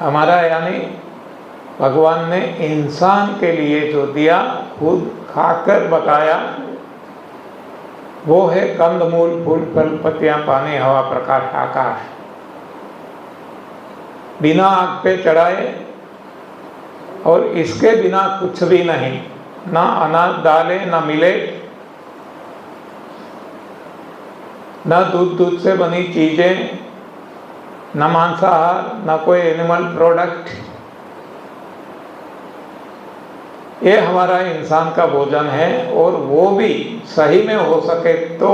हमारा यानी भगवान ने इंसान के लिए जो दिया, खुद खाकर बताया, वो है कंदमूल, फूल, फल, पत्तियां, पानी, हवा, प्रकाश, आकाश। बिना आग पे चढ़ाए और इसके बिना कुछ भी नहीं, ना अनाज डाले, ना मिले, न दूध से बनी चीजें, न मांसाहार, न कोई एनिमल प्रोडक्ट। ये हमारा इंसान का भोजन है, और वो भी सही में हो सके तो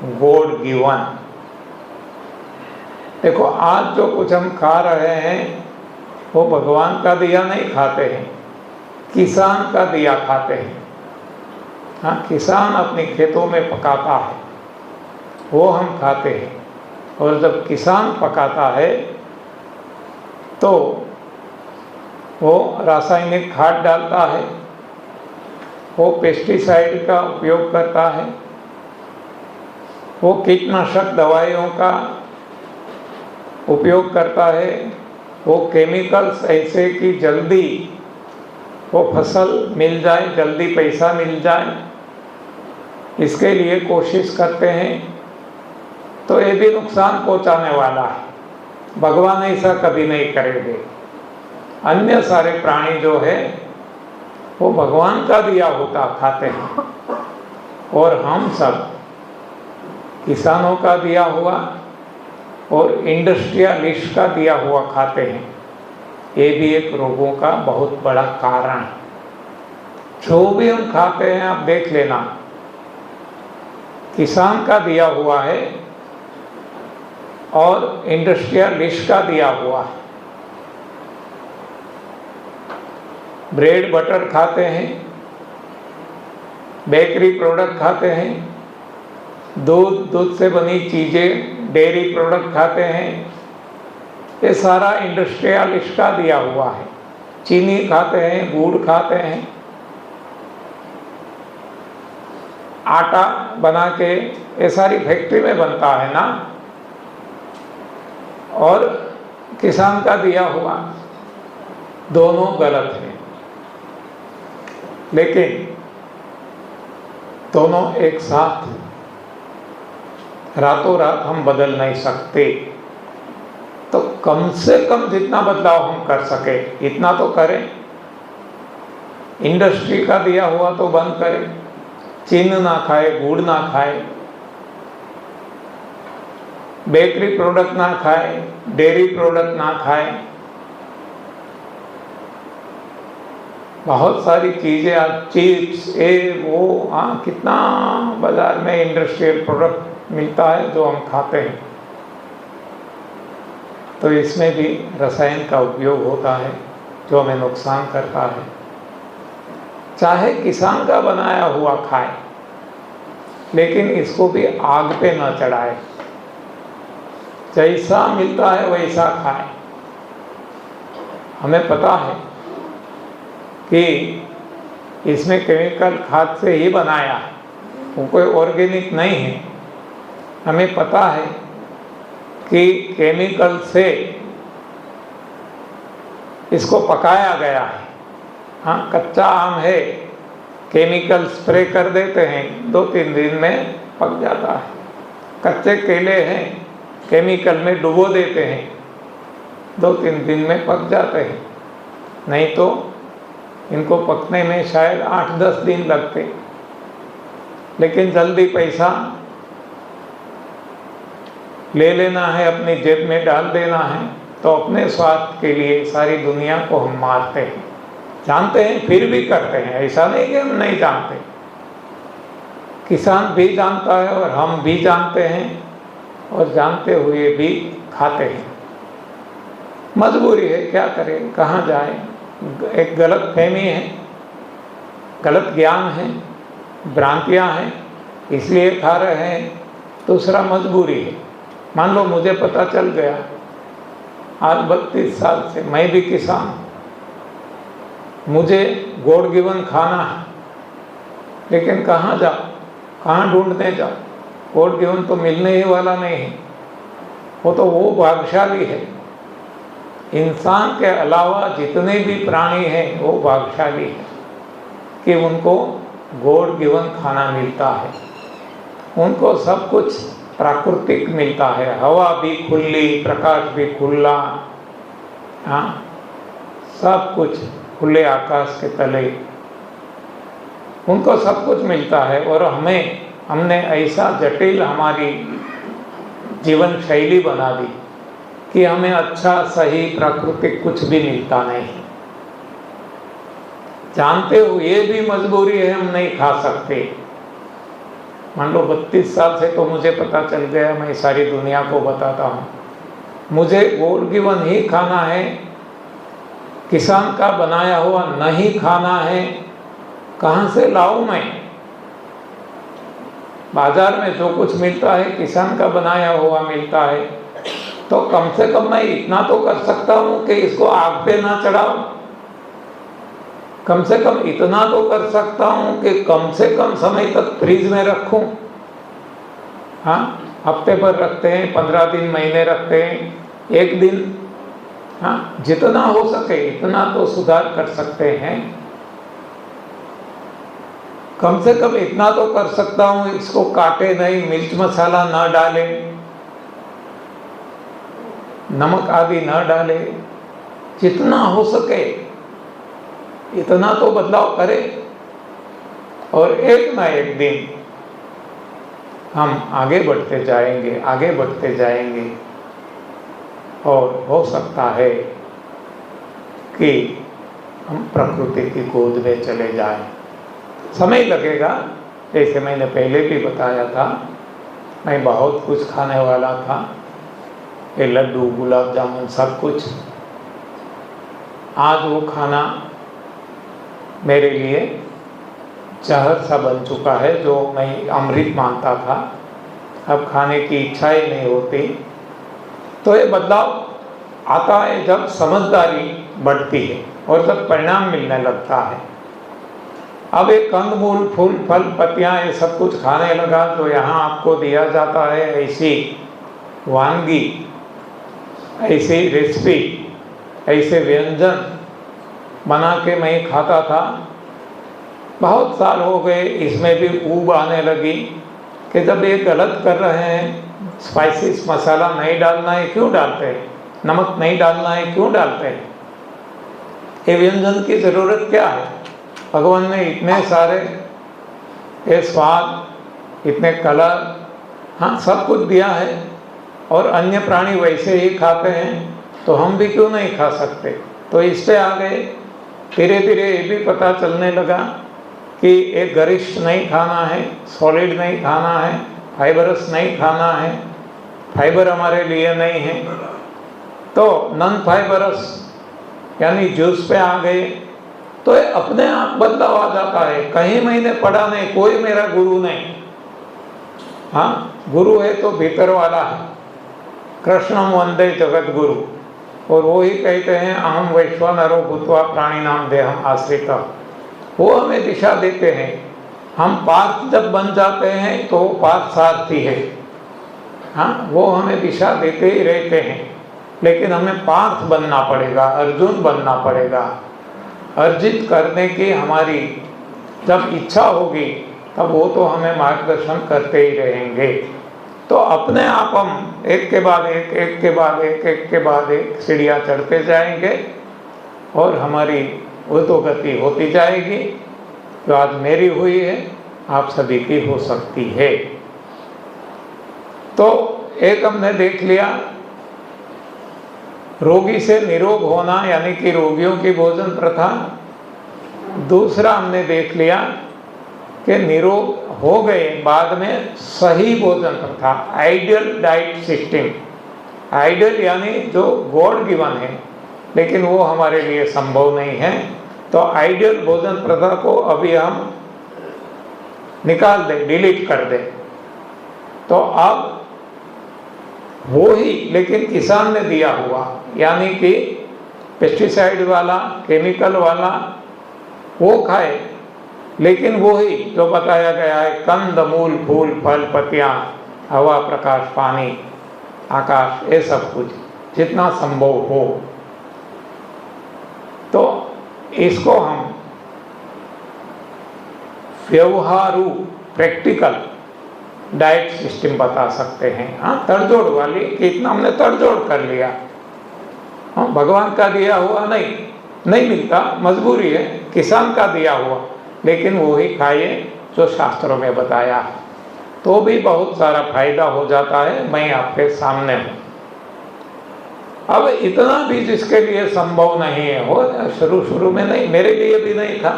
गॉड गिवन। देखो, आज जो कुछ हम खा रहे हैं वो भगवान का दिया नहीं खाते हैं, किसान का दिया खाते हैं। हाँ, किसान अपने खेतों में पकाता है, वो हम खाते हैं। और जब किसान पकाता है तो वो रासायनिक खाद डालता है, वो पेस्टिसाइड का उपयोग करता है, वो कीटनाशक दवाइयों का उपयोग करता है, वो केमिकल्स ऐसे कि जल्दी वो फसल मिल जाए, जल्दी पैसा मिल जाए, इसके लिए कोशिश करते हैं। तो ये भी नुकसान पहुंचाने वाला है। भगवान ऐसा कभी नहीं करेंगे। अन्य सारे प्राणी जो है वो भगवान का दिया होता खाते हैं, और हम सब किसानों का दिया हुआ और इंडस्ट्रियलिस्ट का दिया हुआ खाते हैं। ये भी एक रोगों का बहुत बड़ा कारण है। जो भी हम खाते हैं, आप देख लेना, किसान का दिया हुआ है और इंडस्ट्रियलिस्ट का दिया हुआ है। ब्रेड बटर खाते हैं, बेकरी प्रोडक्ट खाते हैं, दूध से बनी चीज़ें, डेयरी प्रोडक्ट खाते हैं, ये सारा इंडस्ट्रियलिस्ट का दिया हुआ है। चीनी खाते हैं, गुड़ खाते हैं, आटा बना के ये सारी फैक्ट्री में बनता है ना, और किसान का दिया हुआ, दोनों गलत है। लेकिन दोनों एक साथ रातों रात हम बदल नहीं सकते। तो कम से कम जितना बदलाव हम कर सके इतना तो करें। इंडस्ट्री का दिया हुआ तो बंद करें, चीनी ना खाए, गुड़ ना खाए, बेकरी प्रोडक्ट ना खाए, डेयरी प्रोडक्ट ना खाए। बहुत सारी चीज़ें आज चिप्स, ये वो, हाँ, कितना बाजार में इंडस्ट्रियल प्रोडक्ट मिलता है जो हम खाते हैं। तो इसमें भी रसायन का उपयोग होता है जो हमें नुकसान करता है। चाहे किसान का बनाया हुआ खाए, लेकिन इसको भी आग पे न चढ़ाए, जैसा मिलता है वैसा खाए। हमें पता है कि इसमें केमिकल खाद से ही बनाया है, वो कोई ऑर्गेनिक नहीं है। हमें पता है कि केमिकल से इसको पकाया गया है। हाँ, कच्चा आम है, केमिकल स्प्रे कर देते हैं, 2-3 दिन में पक जाता है। कच्चे केले हैं, केमिकल में डुबो देते हैं, 2-3 दिन में पक जाते हैं। नहीं तो इनको पकने में शायद 8-10 दिन लगते। लेकिन जल्दी पैसा ले लेना है, अपनी जेब में डाल देना है, तो अपने स्वार्थ के लिए सारी दुनिया को हम मारते हैं। जानते हैं फिर भी करते हैं, ऐसा नहीं कि हम नहीं जानते। किसान भी जानता है और हम भी जानते हैं, और जानते हुए भी खाते हैं। मजबूरी है, क्या करें, कहाँ जाए। एक गलत फहमी है, गलत ज्ञान है, भ्रांतियाँ हैं, इसलिए खा रहे हैं। दूसरा मजबूरी है। मान लो मुझे पता चल गया, आज 32 साल से मैं भी किसान, मुझे गॉड गिवन खाना है, लेकिन कहाँ जाओ, कहाँ ढूंढने जाओ। गॉड गिवन तो मिलने ही वाला नहीं है। वो तो वो भाग्यशाली है इंसान के अलावा जितने भी प्राणी हैं वो भाग्यशाली हैं कि उनको गॉड गिवन खाना मिलता है, उनको सब कुछ प्राकृतिक मिलता है, हवा भी खुली, प्रकाश भी खुला, हाँ, सब कुछ खुले आकाश के तले उनको सब कुछ मिलता है। और हमने ऐसा जटिल हमारी जीवन शैली बना दी कि हमें अच्छा सही प्राकृतिक कुछ भी मिलता नहीं। जानते हुए भी मजबूरी है, हम नहीं खा सकते। मान लो 32 साल से तो मुझे पता चल गया, मैं सारी दुनिया को बताता हूँ, मुझे गॉड गिवन ही खाना है, किसान का बनाया हुआ नहीं खाना है। कहाँ से लाऊं मैं? बाजार में जो कुछ मिलता है किसान का बनाया हुआ मिलता है, तो कम से कम मैं इतना तो कर सकता हूँ कि इसको आग पे ना चढ़ाऊं। कम से कम इतना तो कर सकता हूँ कि कम से कम समय तक फ्रीज में रखूं। हाँ, हफ्ते भर रखते हैं, 15 दिन, महीने रखते हैं, एक दिन, हाँ, जितना हो सके इतना तो सुधार कर सकते हैं। कम से कम इतना तो कर सकता हूँ, इसको काटे नहीं, मिर्च मसाला ना डाले, नमक आदि ना डाले, जितना हो सके इतना तो बदलाव करें। और एक ना एक दिन हम आगे बढ़ते जाएंगे, आगे बढ़ते जाएंगे, और हो सकता है कि हम प्रकृति की गोद में चले जाएं। समय लगेगा, जैसे मैंने पहले भी बताया था, मैं बहुत कुछ खाने वाला था, ये लड्डू, गुलाब जामुन, सब कुछ। आज वो खाना मेरे लिए जहर सा बन चुका है, जो मैं अमृत मानता था, अब खाने की इच्छा ही नहीं होती। तो ये बदलाव आता है जब समझदारी बढ़ती है और जब परिणाम मिलने लगता है। अब एक कंदमूल, फूल, फल, पत्तियाँ, ये सब कुछ खाने लगा जो यहाँ आपको दिया जाता है, ऐसी वानगी, ऐसी रेसिपी, ऐसे व्यंजन बना के मैं खाता था। बहुत साल हो गए, इसमें भी ऊब आने लगी कि जब ये गलत कर रहे हैं, स्पाइसेस, मसाला नहीं डालना है क्यों डालते हैं, नमक नहीं डालना है क्यों डालते हैं, ये व्यंजन की ज़रूरत क्या है? भगवान ने इतने सारे ये स्वाद, इतने कलर, हाँ, सब कुछ दिया है, और अन्य प्राणी वैसे ही खाते हैं, तो हम भी क्यों नहीं खा सकते? तो इस पे आ गए। धीरे धीरे ये भी पता चलने लगा कि एक गरिष्ठ नहीं खाना है, सॉलिड नहीं खाना है, फाइबरस नहीं खाना है, फाइबर हमारे लिए नहीं है, तो नॉन फाइबरस यानी जूस पे आ गए। तो ये अपने आप बदलाव आ जाता है, कहीं मैंने पढ़ा नहीं, कोई मेरा गुरु नहीं। हाँ, गुरु है तो भीतर वाला है, कृष्णम वंदे जगत गुरु, और वो ही कहते हैं अहम वैश्वानरो भूत्वा प्राणी नाम देहम आश्रिता। वो हमें दिशा देते हैं। हम पार्थ जब बन जाते हैं तो पार्थ सारथी है, हाँ, वो हमें दिशा देते ही रहते हैं, लेकिन हमें पार्थ बनना पड़ेगा, अर्जुन बनना पड़ेगा। अर्जित करने की हमारी जब इच्छा होगी तब वो तो हमें मार्गदर्शन करते ही रहेंगे। तो अपने आप हम एक के बाद एक, एक के बाद एक, एक के बाद एक सीढ़ियाँ चढ़ते जाएंगे, और हमारी वो तो गति होती जाएगी। जो आज मेरी हुई है, आप सभी की हो सकती है। तो एक हमने देख लिया, रोगी से निरोग होना, यानी कि रोगियों की भोजन प्रथा। दूसरा हमने देख लिया कि निरोग हो गए बाद में सही भोजन प्रथा, आइडियल डाइट सिस्टम। आइडियल यानी जो गॉड गिवन है, लेकिन वो हमारे लिए संभव नहीं है। तो आइडियल भोजन प्रथा को अभी हम निकाल दें, डिलीट कर दें। तो अब वो ही, लेकिन किसान ने दिया हुआ, यानी कि पेस्टिसाइड वाला, केमिकल वाला, वो खाए, लेकिन वो ही जो बताया गया है, कंद, मूल, फूल, फल, पत्तियाँ, हवा, प्रकाश, पानी, आकाश, ये सब कुछ जितना संभव हो इसको हम व्यवहारू प्रैक्टिकल डाइट सिस्टम बता सकते हैं। हाँ, तड़जोड़ वाली कि इतना हमने तड़जोड़ कर लिया, हाँ, भगवान का दिया हुआ नहीं मिलता, मजबूरी है, किसान का दिया हुआ, लेकिन वो ही खाइए जो शास्त्रों में बताया, तो भी बहुत सारा फायदा हो जाता है। मैं आपके सामने हूँ। अब इतना भी जिसके लिए संभव नहीं है, हो शुरू में नहीं, मेरे लिए भी नहीं था,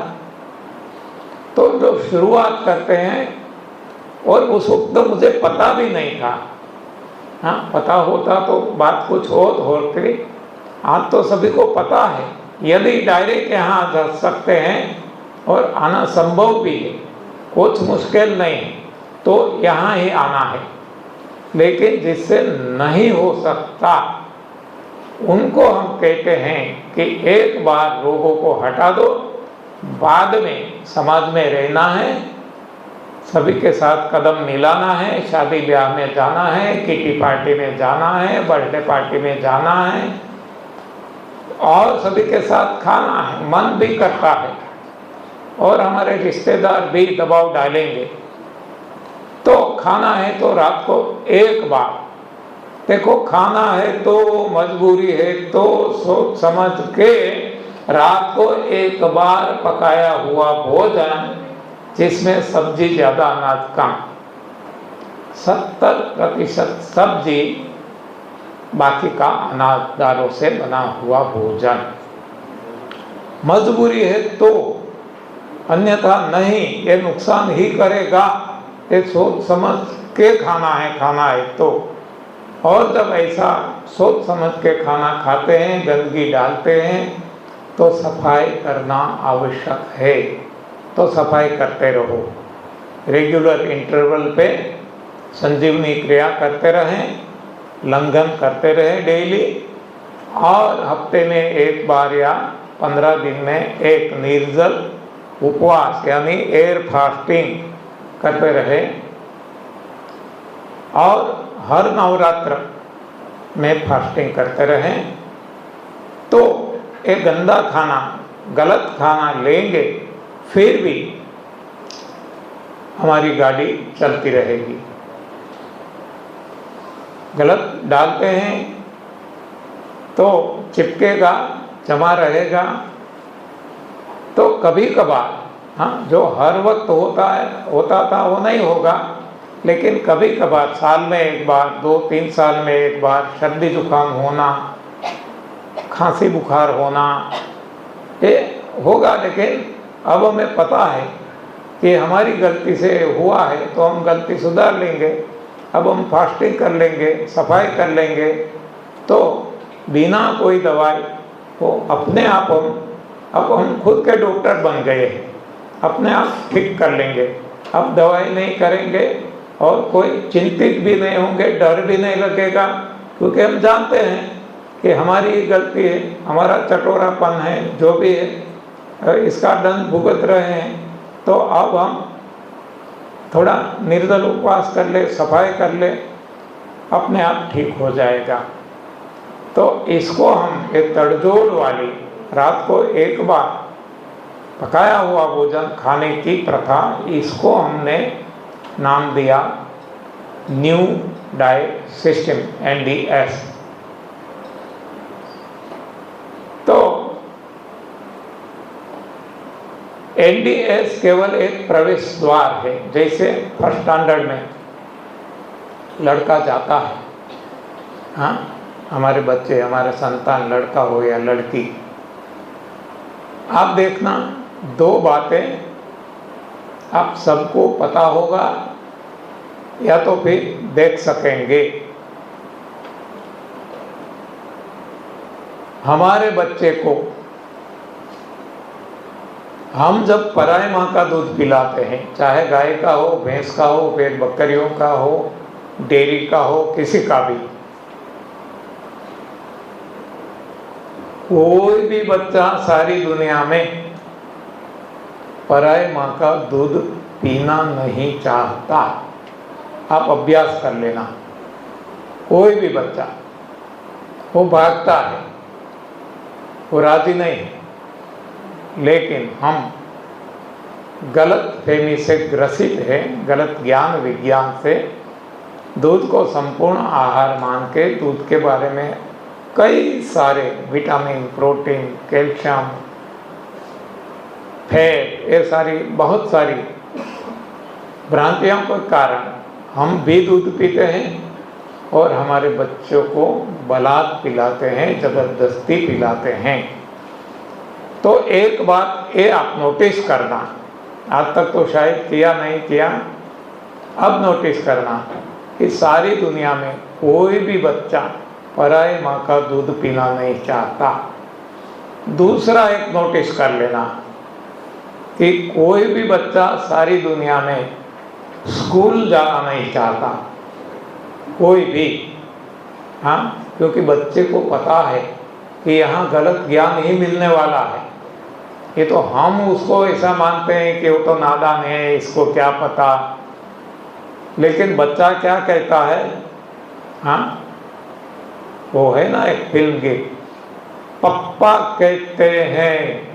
तो जो शुरुआत करते हैं, और उस वक्त तो मुझे पता भी नहीं था, हाँ, पता होता तो बात कुछ होती। आज तो सभी को पता है, यदि डायरेक्ट यहाँ जा सकते हैं और आना संभव भी है, कुछ मुश्किल नहीं, तो यहाँ ही आना है। लेकिन जिससे नहीं हो सकता, उनको हम कहते हैं कि एक बार रोगों को हटा दो, बाद में समाज में रहना है, सभी के साथ कदम मिलाना है, शादी ब्याह में जाना है, किटी पार्टी में जाना है, बर्थडे पार्टी में जाना है, और सभी के साथ खाना है, मन भी करता है, और हमारे रिश्तेदार भी दबाव डालेंगे, तो खाना है तो रात को एक बार, देखो खाना है तो मजबूरी है, तो सोच समझ के रात को एक बार पकाया हुआ भोजन, जिसमें सब्जी ज़्यादा अनाज कम, 70% सब्जी, बाकी का अनाज दालों से बना हुआ भोजन। मजबूरी है तो, अन्यथा नहीं, ये नुकसान ही करेगा, ये सोच समझ के खाना है तो। और जब ऐसा सोच समझ के खाना खाते हैं, गंदगी डालते हैं, तो सफाई करना आवश्यक है, तो सफाई करते रहो। रेगुलर इंटरवल पे संजीवनी क्रिया करते रहें, लंघन करते रहें डेली, और हफ्ते में एक बार या 15 दिन में एक निर्जल उपवास यानी एयर फास्टिंग करते रहे। और हर नवरात्र में फास्टिंग करते रहें, तो एक गंदा खाना, गलत खाना लेंगे, फिर भी हमारी गाड़ी चलती रहेगी। गलत डालते हैं तो चिपकेगा, जमा रहेगा, तो कभी कभार, हाँ, जो हर वक्त होता था वो नहीं होगा, लेकिन कभी कभार साल में एक बार, 2-3 साल में एक बार सर्दी जुकाम होना, खांसी बुखार होना, ये होगा। लेकिन अब हमें पता है कि हमारी गलती से हुआ है, तो हम गलती सुधार लेंगे। अब हम फास्टिंग कर लेंगे, सफाई कर लेंगे, तो बिना कोई दवाई को अपने आप अब हम खुद के डॉक्टर बन गए हैं, अपने आप ठीक कर लेंगे। अब दवाई नहीं करेंगे और कोई चिंतित भी नहीं होंगे, डर भी नहीं लगेगा, क्योंकि हम जानते हैं कि हमारी ही गलती है, हमारा चटोरापन है, जो भी है, इसका दंड भुगत रहे हैं। तो अब हम थोड़ा निर्जल उपवास कर ले, सफाई कर ले, अपने आप ठीक हो जाएगा। तो इसको हम एक तड़जोड़ वाली, रात को एक बार पकाया हुआ भोजन खाने की प्रथा, इसको हमने नाम दिया न्यू डाइट सिस्टम, NDS। तो NDS केवल एक प्रवेश द्वार है। जैसे फर्स्ट स्टैंडर्ड में लड़का जाता है, हाँ, हमारे बच्चे, हमारे संतान, लड़का हो या लड़की, आप देखना 2 बातें आप सबको पता होगा या तो फिर देख सकेंगे। हमारे बच्चे को हम जब पराई माँ का दूध पिलाते हैं, चाहे गाय का हो, भैंस का हो, भेड़ बकरियों का हो, डेयरी का हो, किसी का भी, कोई भी बच्चा सारी दुनिया में पराई माँ का दूध पीना नहीं चाहता। आप अभ्यास कर लेना, कोई भी बच्चा, वो भागता है, वो राजी नहीं है। लेकिन हम गलत फहमी से ग्रसित है, गलत ज्ञान विज्ञान से दूध को संपूर्ण आहार मान के दूध के बारे में कई सारे विटामिन, प्रोटीन, कैल्शियम, फैट, ये सारी बहुत सारी भ्रांतियों के कारण हम भी दूध पीते हैं और हमारे बच्चों को बलात् पिलाते हैं, ज़बरदस्ती पिलाते हैं। तो एक बात ये आप नोटिस करना, आज तक तो शायद किया नहीं किया, अब नोटिस करना कि सारी दुनिया में कोई भी बच्चा पराई माँ का दूध पीना नहीं चाहता। दूसरा एक नोटिस कर लेना कि कोई भी बच्चा सारी दुनिया में स्कूल जाना नहीं चाहता, कोई भी। हाँ, क्योंकि बच्चे को पता है कि यहाँ गलत ज्ञान ही मिलने वाला है। ये तो हम उसको ऐसा मानते हैं कि वो तो नादान है, इसको क्या पता। लेकिन बच्चा क्या कहता है? हाँ, वो है ना एक फिल्म की, पप्पा कहते हैं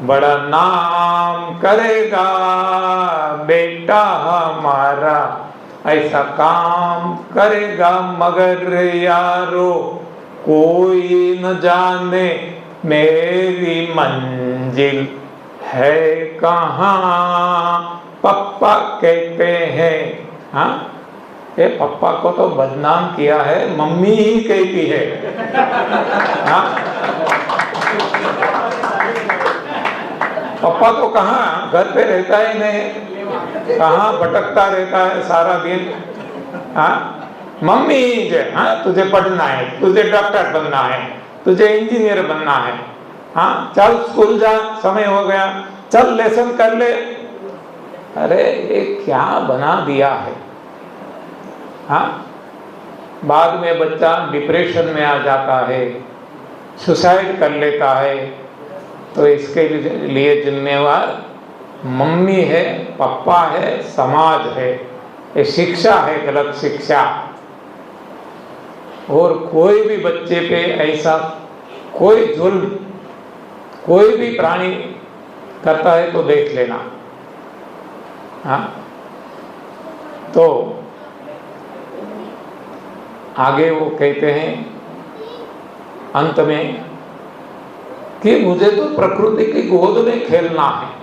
बड़ा नाम करेगा बेटा हमारा, ऐसा काम करेगा, मगर यारो कोई न जाने मेरी मंजिल है कहाँ। पप्पा कहते हैं, हाँ, ये पप्पा को तो बदनाम किया है, मम्मी ही कहती है। हाँ, पप्पा तो कहाँ, घर पे रहता ही नहीं, कहाँ भटकता रहता है सारा दिन। हाँ, मम्मी ही जो, हाँ, तुझे पढ़ना है, तुझे डॉक्टर बनना है, तुझे इंजीनियर बनना है, हाँ, चल स्कूल जा, समय हो गया, चल लेसन कर ले। अरे ये क्या बना दिया है। हाँ, बाद में बच्चा डिप्रेशन में आ जाता है, सुसाइड कर लेता है, तो इसके लिए जिम्मेवार मम्मी है, पापा है, समाज है, ये शिक्षा है, गलत शिक्षा। और कोई भी बच्चे पे ऐसा कोई जुल्म कोई भी प्राणी करता है तो देख लेना। हाँ, तो आगे वो कहते हैं अंत में कि मुझे तो प्रकृति की गोद में खेलना है।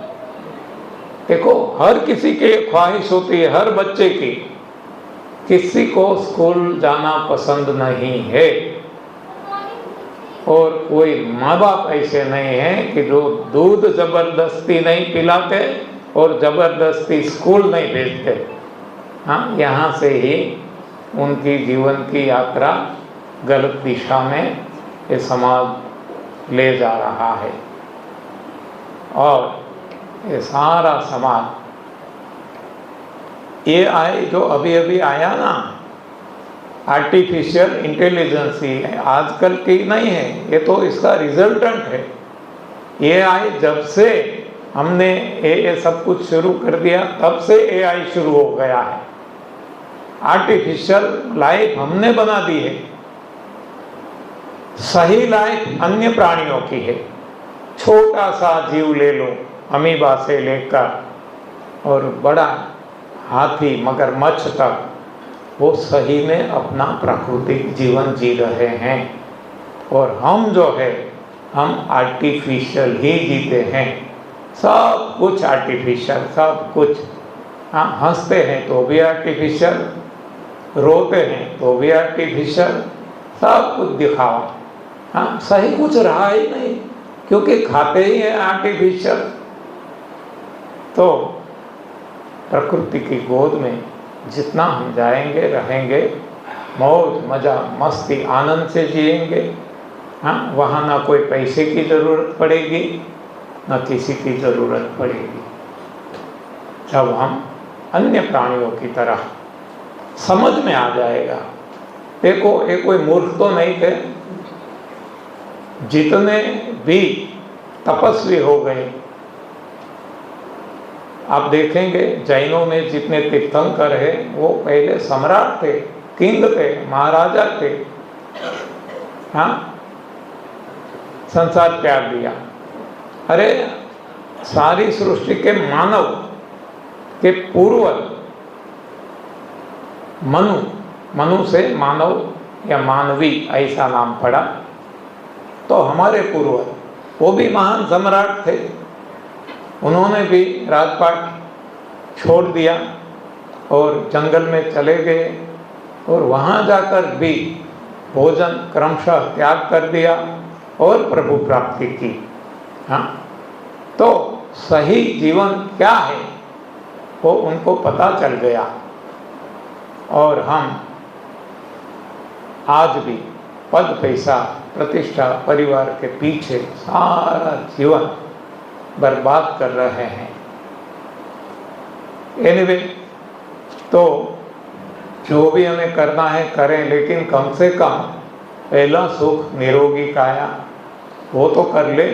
देखो, हर किसी की ख्वाहिश होती है, हर बच्चे की। किसी को स्कूल जाना पसंद नहीं है और कोई माँ बाप ऐसे नहीं हैं कि जो दूध जबरदस्ती नहीं पिलाते और जबरदस्ती स्कूल नहीं भेजते। हाँ, यहाँ से ही उनकी जीवन की यात्रा गलत दिशा में ये समाज ले जा रहा है। और ये सारा समाज, ये जो अभी अभी आया ना, आर्टिफिशियल इंटेलिजेंस ही है, आजकल की नहीं है, ये तो इसका रिजल्टेंट है। AI जब से हमने ये सब कुछ शुरू कर दिया, तब से AI शुरू हो गया है। आर्टिफिशियल लाइफ हमने बना दी है, सही लाइफ अन्य प्राणियों की है। छोटा सा जीव ले लो, अमीबा से लेकर और बड़ा हाथी, मगरमच्छ तक, वो सही में अपना प्राकृतिक जीवन जी रहे हैं। और हम जो है, हम आर्टिफिशियल ही जीते हैं। सब कुछ आर्टिफिशियल, सब कुछ। हाँ, हंसते हैं तो भी आर्टिफिशियल, रोते हैं तो भी आर्टिफिशियल, सब कुछ दिखावा। हाँ, सही कुछ रहा ही नहीं, क्योंकि खाते ही हैं आर्टिफिशियल। तो प्रकृति की गोद में जितना हम जाएंगे, रहेंगे, मौज मज़ा मस्ती आनंद से जिएंगे। हाँ, वहाँ ना कोई पैसे की ज़रूरत पड़ेगी, ना किसी की ज़रूरत पड़ेगी। जब हम अन्य प्राणियों की तरह समझ में आ जाएगा। देखो, ये कोई मूर्ख तो नहीं थे, जितने भी तपस्वी हो गए, आप देखेंगे जैनों में जितने तीर्थंकर हैं, वो पहले सम्राट थे, किंग थे, महाराजा थे। हाँ, संसार त्याग दिया। अरे सारी सृष्टि के मानव के पूर्वज मनु से मानव या मानवी ऐसा नाम पड़ा। तो हमारे पूर्वज वो भी महान सम्राट थे, उन्होंने भी राजपाट छोड़ दिया और जंगल में चले गए और वहाँ जाकर भी भोजन क्रमशः त्याग कर दिया और प्रभु प्राप्ति की। हाँ, तो सही जीवन क्या है वो उनको पता चल गया और हम आज भी पद पैसा प्रतिष्ठा परिवार के पीछे सारा जीवन बर्बाद कर रहे हैं। एनीवे, तो जो भी हमें करना है करें, लेकिन कम से कम पहला सुख निरोगी काया वो तो कर ले।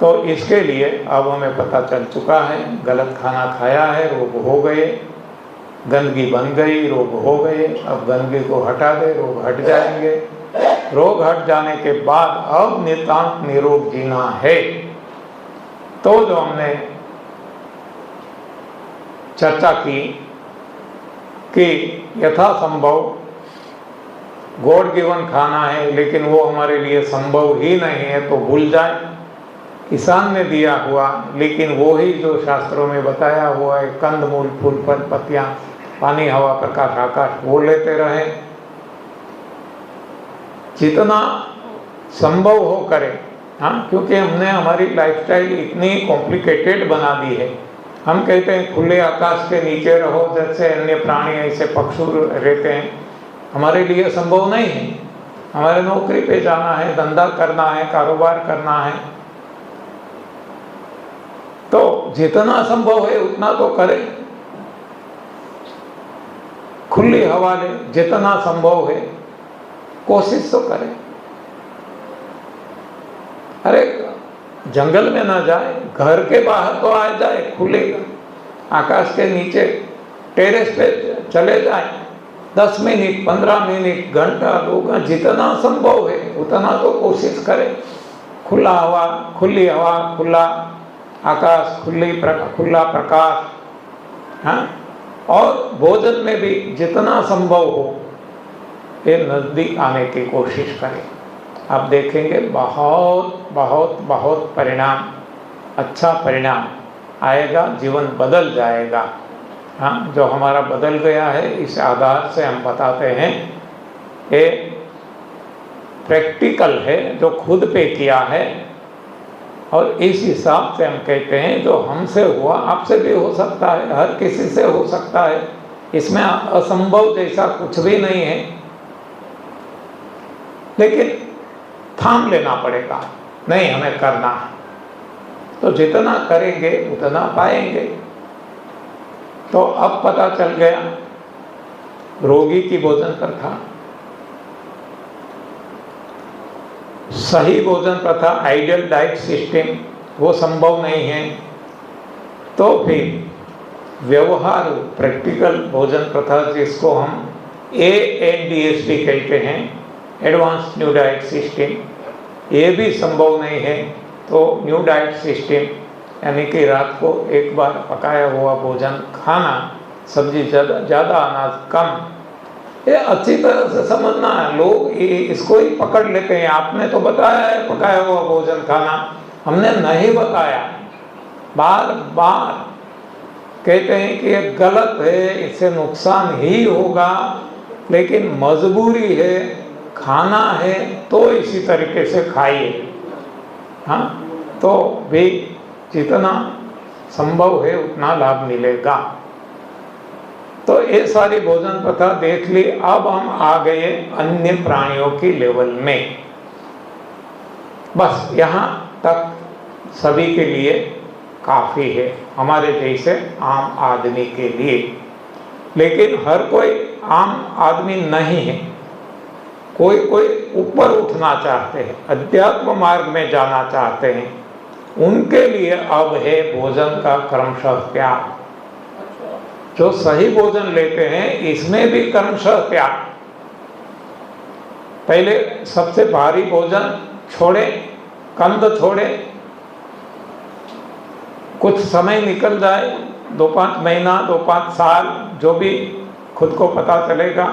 तो इसके लिए अब हमें पता चल चुका है, गलत खाना खाया है, रोग हो गए, गंदगी बन गई, रोग हो गए। अब गंदगी को हटा दे, रोग हट जाएंगे। रोग हट जाने के बाद अब नितांत निरोग जीना है। तो जो हमने चर्चा की कि यथासंभव गॉड गिवन खाना है, लेकिन वो हमारे लिए संभव ही नहीं है तो भूल जाए। किसान ने दिया हुआ, लेकिन वो ही जो शास्त्रों में बताया हुआ है, कंद मूल फूल फल पत्तियां, पानी हवा प्रकाश आकाश, वो लेते रहे। जितना संभव हो करें। हाँ, क्योंकि हमने हमारी लाइफस्टाइल इतनी कॉम्प्लिकेटेड बना दी है। हम कहते हैं खुले आकाश के नीचे रहो, जैसे अन्य प्राणी ऐसे पक्षी रहते हैं। हमारे लिए संभव नहीं है। हमारे नौकरी पे जाना है, धंधा करना है, कारोबार करना है। तो जितना संभव है उतना तो करें, खुली हवा ले, जितना संभव है कोशिश तो करें। अरे जंगल में ना जाए, घर के बाहर तो आ जाए, खुले आकाश के नीचे टेरेस पे चले जाए, 10 मिनट 15 मिनट घंटा लोग, जितना संभव है उतना तो कोशिश करें। खुला हवा, खुली हवा, खुला आकाश, खुला प्रकाश। हाँ, और भोजन में भी जितना संभव हो ये नज़दीक आने की कोशिश करें। आप देखेंगे बहुत बहुत बहुत परिणाम, अच्छा परिणाम आएगा, जीवन बदल जाएगा। हाँ, जो हमारा बदल गया है इस आधार से हम बताते हैं, ये प्रैक्टिकल है, जो खुद पे किया है। और इस हिसाब से हम कहते हैं जो हमसे हुआ आपसे भी हो सकता है, हर किसी से हो सकता है। इसमें असंभव जैसा कुछ भी नहीं है, लेकिन थाम लेना पड़ेगा, नहीं हमें करना है। तो जितना करेंगे उतना पाएंगे। तो अब पता चल गया रोगी की भोजन प्रथा, सही भोजन प्रथा, आइडियल डाइट सिस्टम वो संभव नहीं है। तो फिर व्यवहार प्रैक्टिकल भोजन प्रथा, जिसको हम ANDST कहते हैं, एडवांस न्यू डाइट सिस्टम, ये भी संभव नहीं है। तो न्यू डाइट सिस्टम यानी कि रात को एक बार पकाया हुआ भोजन खाना, सब्जी ज़्यादा अनाज कम, ये अच्छी तरह से समझना है। लोग इसको ही पकड़ लेते हैं। आपने तो बताया है पकाया हुआ भोजन खाना, हमने नहीं बताया। बार बार कहते हैं कि ये गलत है, इससे नुकसान ही होगा, लेकिन मजबूरी है, खाना है तो इसी तरीके से खाइए। हाँ, तो भी जितना संभव है उतना लाभ मिलेगा। तो ये सारी भोजन प्रथा देख ली। अब हम आ गए अन्य प्राणियों की लेवल में। बस यहाँ तक सभी के लिए काफ़ी है, हमारे जैसे आम आदमी के लिए। लेकिन हर कोई आम आदमी नहीं है। कोई कोई ऊपर उठना चाहते हैं, अध्यात्म मार्ग में जाना चाहते हैं, उनके लिए अब है भोजन का क्रमशः त्याग। जो सही भोजन लेते हैं इसमें भी क्रमशः त्याग। पहले सबसे भारी भोजन छोड़े, कंद छोड़े, कुछ समय निकल जाए, 2-5 महीना, 2-5 साल, जो भी खुद को पता चलेगा।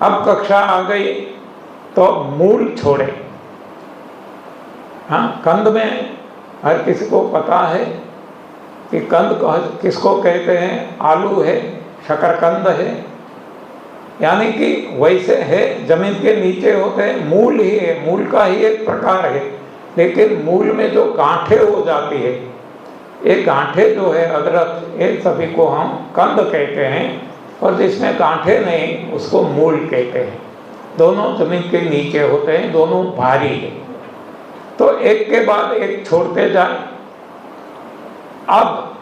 अब कक्षा आ गई तो मूल छोड़े। हाँ, कंद में हर किसी को पता है कि कंद किसको कहते हैं। आलू है, शकरकंद है, यानी कि वैसे है, जमीन के नीचे होते हैं, मूल ही है, मूल का ही एक प्रकार है। लेकिन मूल में जो गांठें हो जाती है, ये गांठें जो है अदरक, ये सभी को हम कंद कहते हैं, और जिसमें गांठें नहीं उसको मूल कहते हैं। दोनों जमीन के नीचे होते हैं, दोनों भारी है। तो एक के बाद एक छोड़ते जाए। अब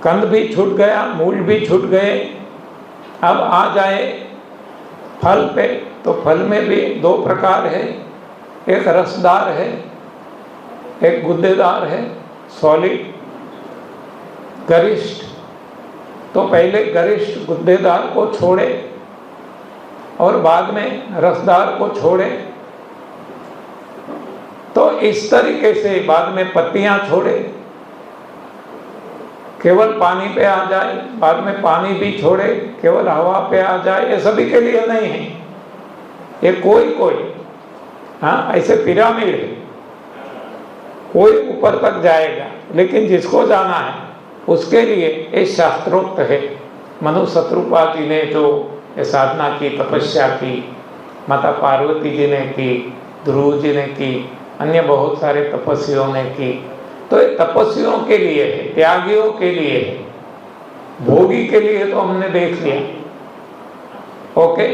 कंद भी छूट गया, मूल भी छूट गए। अब आ जाए फल पे, तो फल में भी 2 प्रकार है, एक रसदार है, एक गुद्देदार है, सॉलिड, गरिष्ठ। तो पहले गरिष्ठ गुद्देदार को छोड़े और बाद में रसदार को छोड़े। तो इस तरीके से बाद में पत्तियां छोड़े, केवल पानी पे आ जाए, बाद में पानी भी छोड़े, केवल हवा पे आ जाए। ये सभी के लिए नहीं है, ये कोई हाँ, ऐसे पिरामिड है, कोई ऊपर तक जाएगा, लेकिन जिसको जाना है उसके लिए ये शास्त्रोक्त है। मनु शत्रुपा जी ने जो ये साधना की, तपस्या की, माता पार्वती जी ने की, ध्रुव जी ने की, अन्य बहुत सारे तपस्वियों ने की। तो ये तपस्वियों के लिए है, त्यागियों के लिए है, भोगी के लिए तो हमने देख लिया। ओके,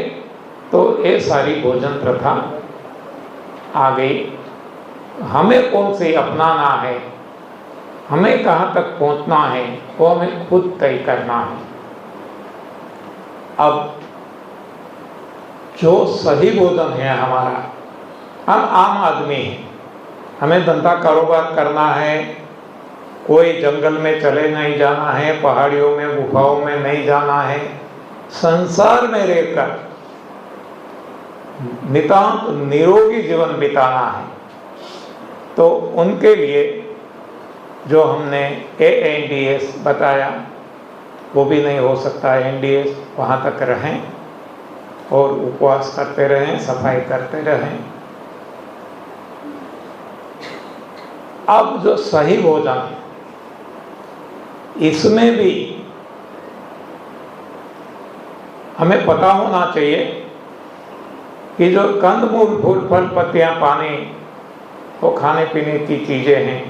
तो ये सारी भोजन प्रथा आ गई। हमें कौन सी अपनाना है, हमें कहाँ तक पहुँचना है, वो हमें खुद तय करना है। अब जो सही भोजन है हमारा, हम आम आदमी हैं, हमें धंधा कारोबार करना है, कोई जंगल में चले नहीं जाना है, पहाड़ियों में गुफाओं में नहीं जाना है, संसार में रहकर नितांत निरोगी जीवन बिताना है। तो उनके लिए जो हमने ANDS बताया वो भी नहीं हो सकता। ANDS वहाँ तक रहें और उपवास करते रहें, सफाई करते रहें। अब जो सही भोजन है, इसमें भी हमें पता होना चाहिए कि जो कंद मूल फूल फल पत्तियां पानी वो खाने पीने की चीजें हैं,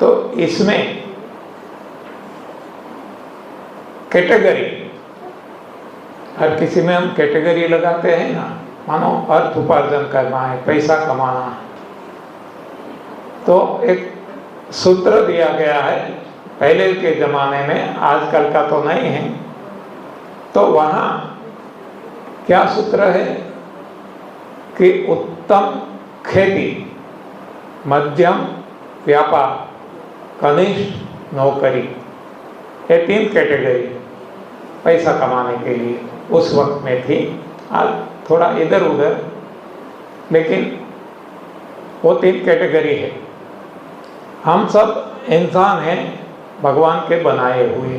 तो इसमें कैटेगरी, हर किसी में हम कैटेगरी लगाते हैं ना। मानो अर्थ उपार्जन करना है, पैसा कमाना है, तो एक सूत्र दिया गया है पहले के ज़माने में, आजकल का तो नहीं है। तो वहाँ क्या सूत्र है कि उत्तम खेती, मध्यम व्यापार, कनिष्ठ नौकरी, ये 3 कैटेगरी पैसा कमाने के लिए उस वक्त में थी। आज थोड़ा इधर उधर, लेकिन वो 3 कैटेगरी है। हम सब इंसान हैं, भगवान के बनाए हुए,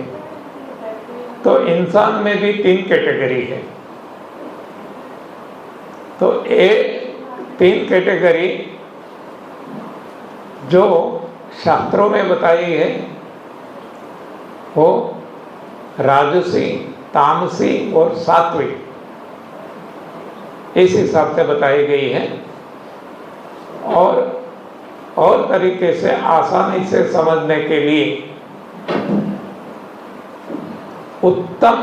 तो इंसान में भी 3 कैटेगरी है। तो ये 3 कैटेगरी जो शास्त्रों में बताई है वो राजसी, तामसी और सात्विक, इस हिसाब से बताई गई है। और तरीके से आसानी से समझने के लिए उत्तम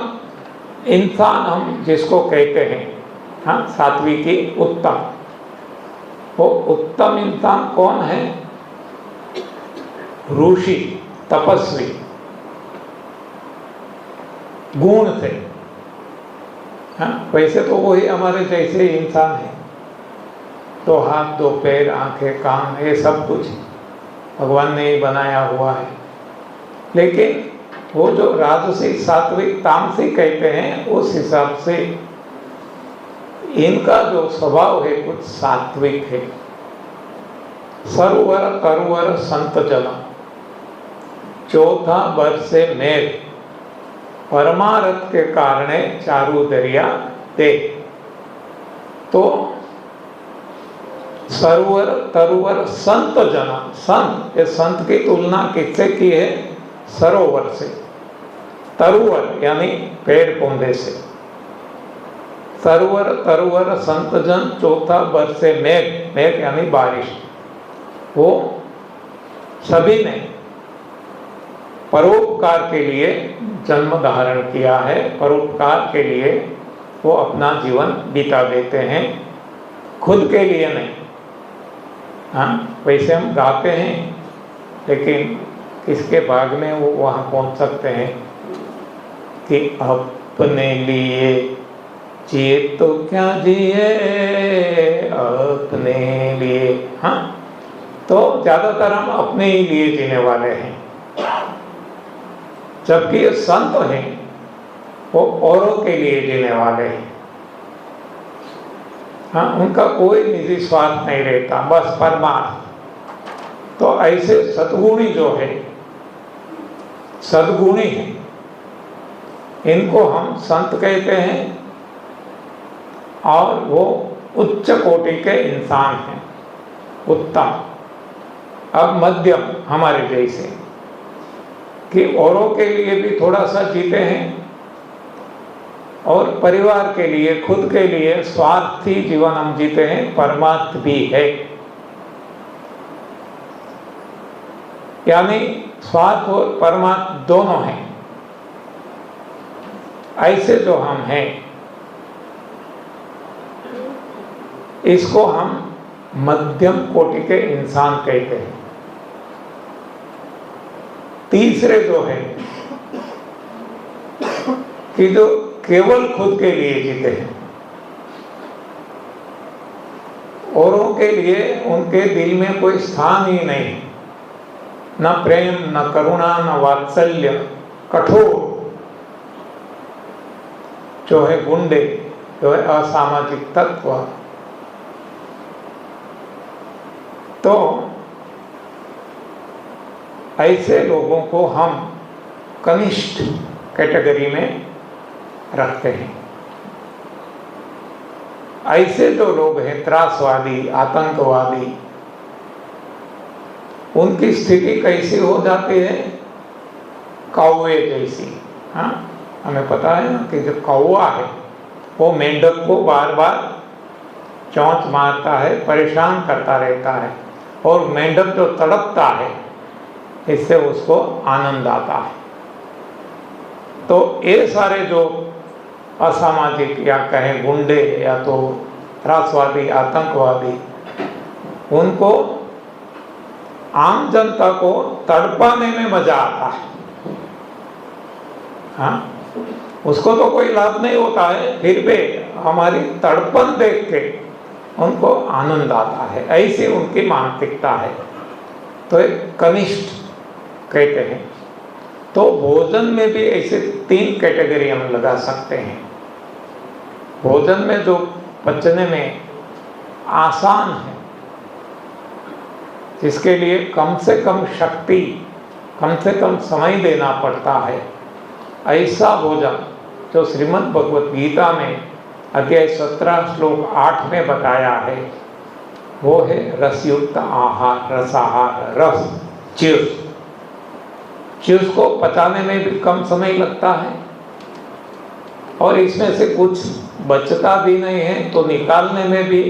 इंसान हम जिसको कहते हैं, हाँ, सात्विकी उत्तम, वो उत्तम इंसान कौन है? ऋषि, तपस्वी, गुण से। हाँ, वैसे तो वही हमारे जैसे ही इंसान है, 2 हाथ 2 पैर, आंखें कान, ये सब कुछ भगवान ने ही बनाया हुआ है। लेकिन वो जो राजसी, सात्विक, तामसी कहते हैं, उस हिसाब से इनका जो स्वभाव है कुछ सात्विक है। सरोवर तरुवर संत जन, चौथा बरसे मेघ, परमारथ के कारणे चारु दरिया दे। तो सरोवर तरुवर संत जना, संत, ये संत की तुलना किससे की है? सरोवर से। तरुवर यानी पेड़ पौधे से। सरोवर तरुवर संत जन, चौथा बरसे मेघ, मेघ यानी बारिश। वो सभी ने परोपकार के लिए जन्म धारण किया है, परोपकार के लिए वो अपना जीवन बिता देते हैं, खुद के लिए नहीं। हाँ, वैसे हम गाते हैं, लेकिन किसके भाग में वो वहाँ पहुँच सकते हैं कि अपने लिए जिए तो क्या जिए अपने लिए। हाँ, तो ज़्यादातर हम अपने ही लिए जीने वाले हैं, जबकि ये संत हैं वो औरों के लिए जीने वाले हैं। हाँ, उनका कोई निजी स्वार्थ नहीं रहता, बस परमार्थ। तो ऐसे सद्गुणी जो है, सद्गुणी है, इनको हम संत कहते हैं, और वो उच्च कोटि के इंसान हैं, उत्तम। अब मध्यम हमारे जैसे कि औरों के लिए भी थोड़ा सा जीते हैं, और परिवार के लिए, खुद के लिए स्वार्थी जीवन हम जीते हैं, परमार्थ भी है। यानी स्वार्थ और परमार्थ दोनों हैं। ऐसे जो हम हैं, इसको हम मध्यम कोटि के इंसान कहते हैं। तीसरे जो है कि जो केवल खुद के लिए जीते हैं, औरों के लिए उनके दिल में कोई स्थान ही नहीं, न प्रेम, न करुणा, न वात्सल्य, कठोर जो है, गुंडे जो है, असामाजिक तत्व। तो ऐसे लोगों को हम कनिष्ठ कैटेगरी में रखते हैं। ऐसे जो लोग हैं त्रासवादी, आतंकवादी, उनकी स्थिति कैसी हो जाती है? कौवे जैसी। हाँ, हमें पता है ना कि जो कौवा है वो मेंढक को बार बार चोंच मारता है, परेशान करता रहता है, और मेंढक जो तड़पता है, इससे उसको आनंद आता है। तो ये सारे जो असामाजिक या कहें गुंडे या तो त्रासवादी, आतंकवादी, उनको आम जनता को तड़पाने में मजा आता है। हाँ, उसको तो कोई लाभ नहीं होता है, फिर भी हमारी तड़पन देख के उनको आनंद आता है, ऐसी उनकी मानसिकता है। तो एक कनिष्ठ कहते हैं। तो भोजन में भी ऐसे 3 कैटेगरी हम लगा सकते हैं। भोजन में जो पचने में आसान है, जिसके लिए कम से कम शक्ति, कम से कम समय देना पड़ता है, ऐसा भोजन जो श्रीमद् भगवत गीता में अध्याय 17 श्लोक 8 में बताया है, वो है रसयुक्त आहार, रसाहार, रस, च्यूस। च्यूस को पचाने में भी कम समय लगता है, और इसमें से कुछ बचता भी नहीं है, तो निकालने में भी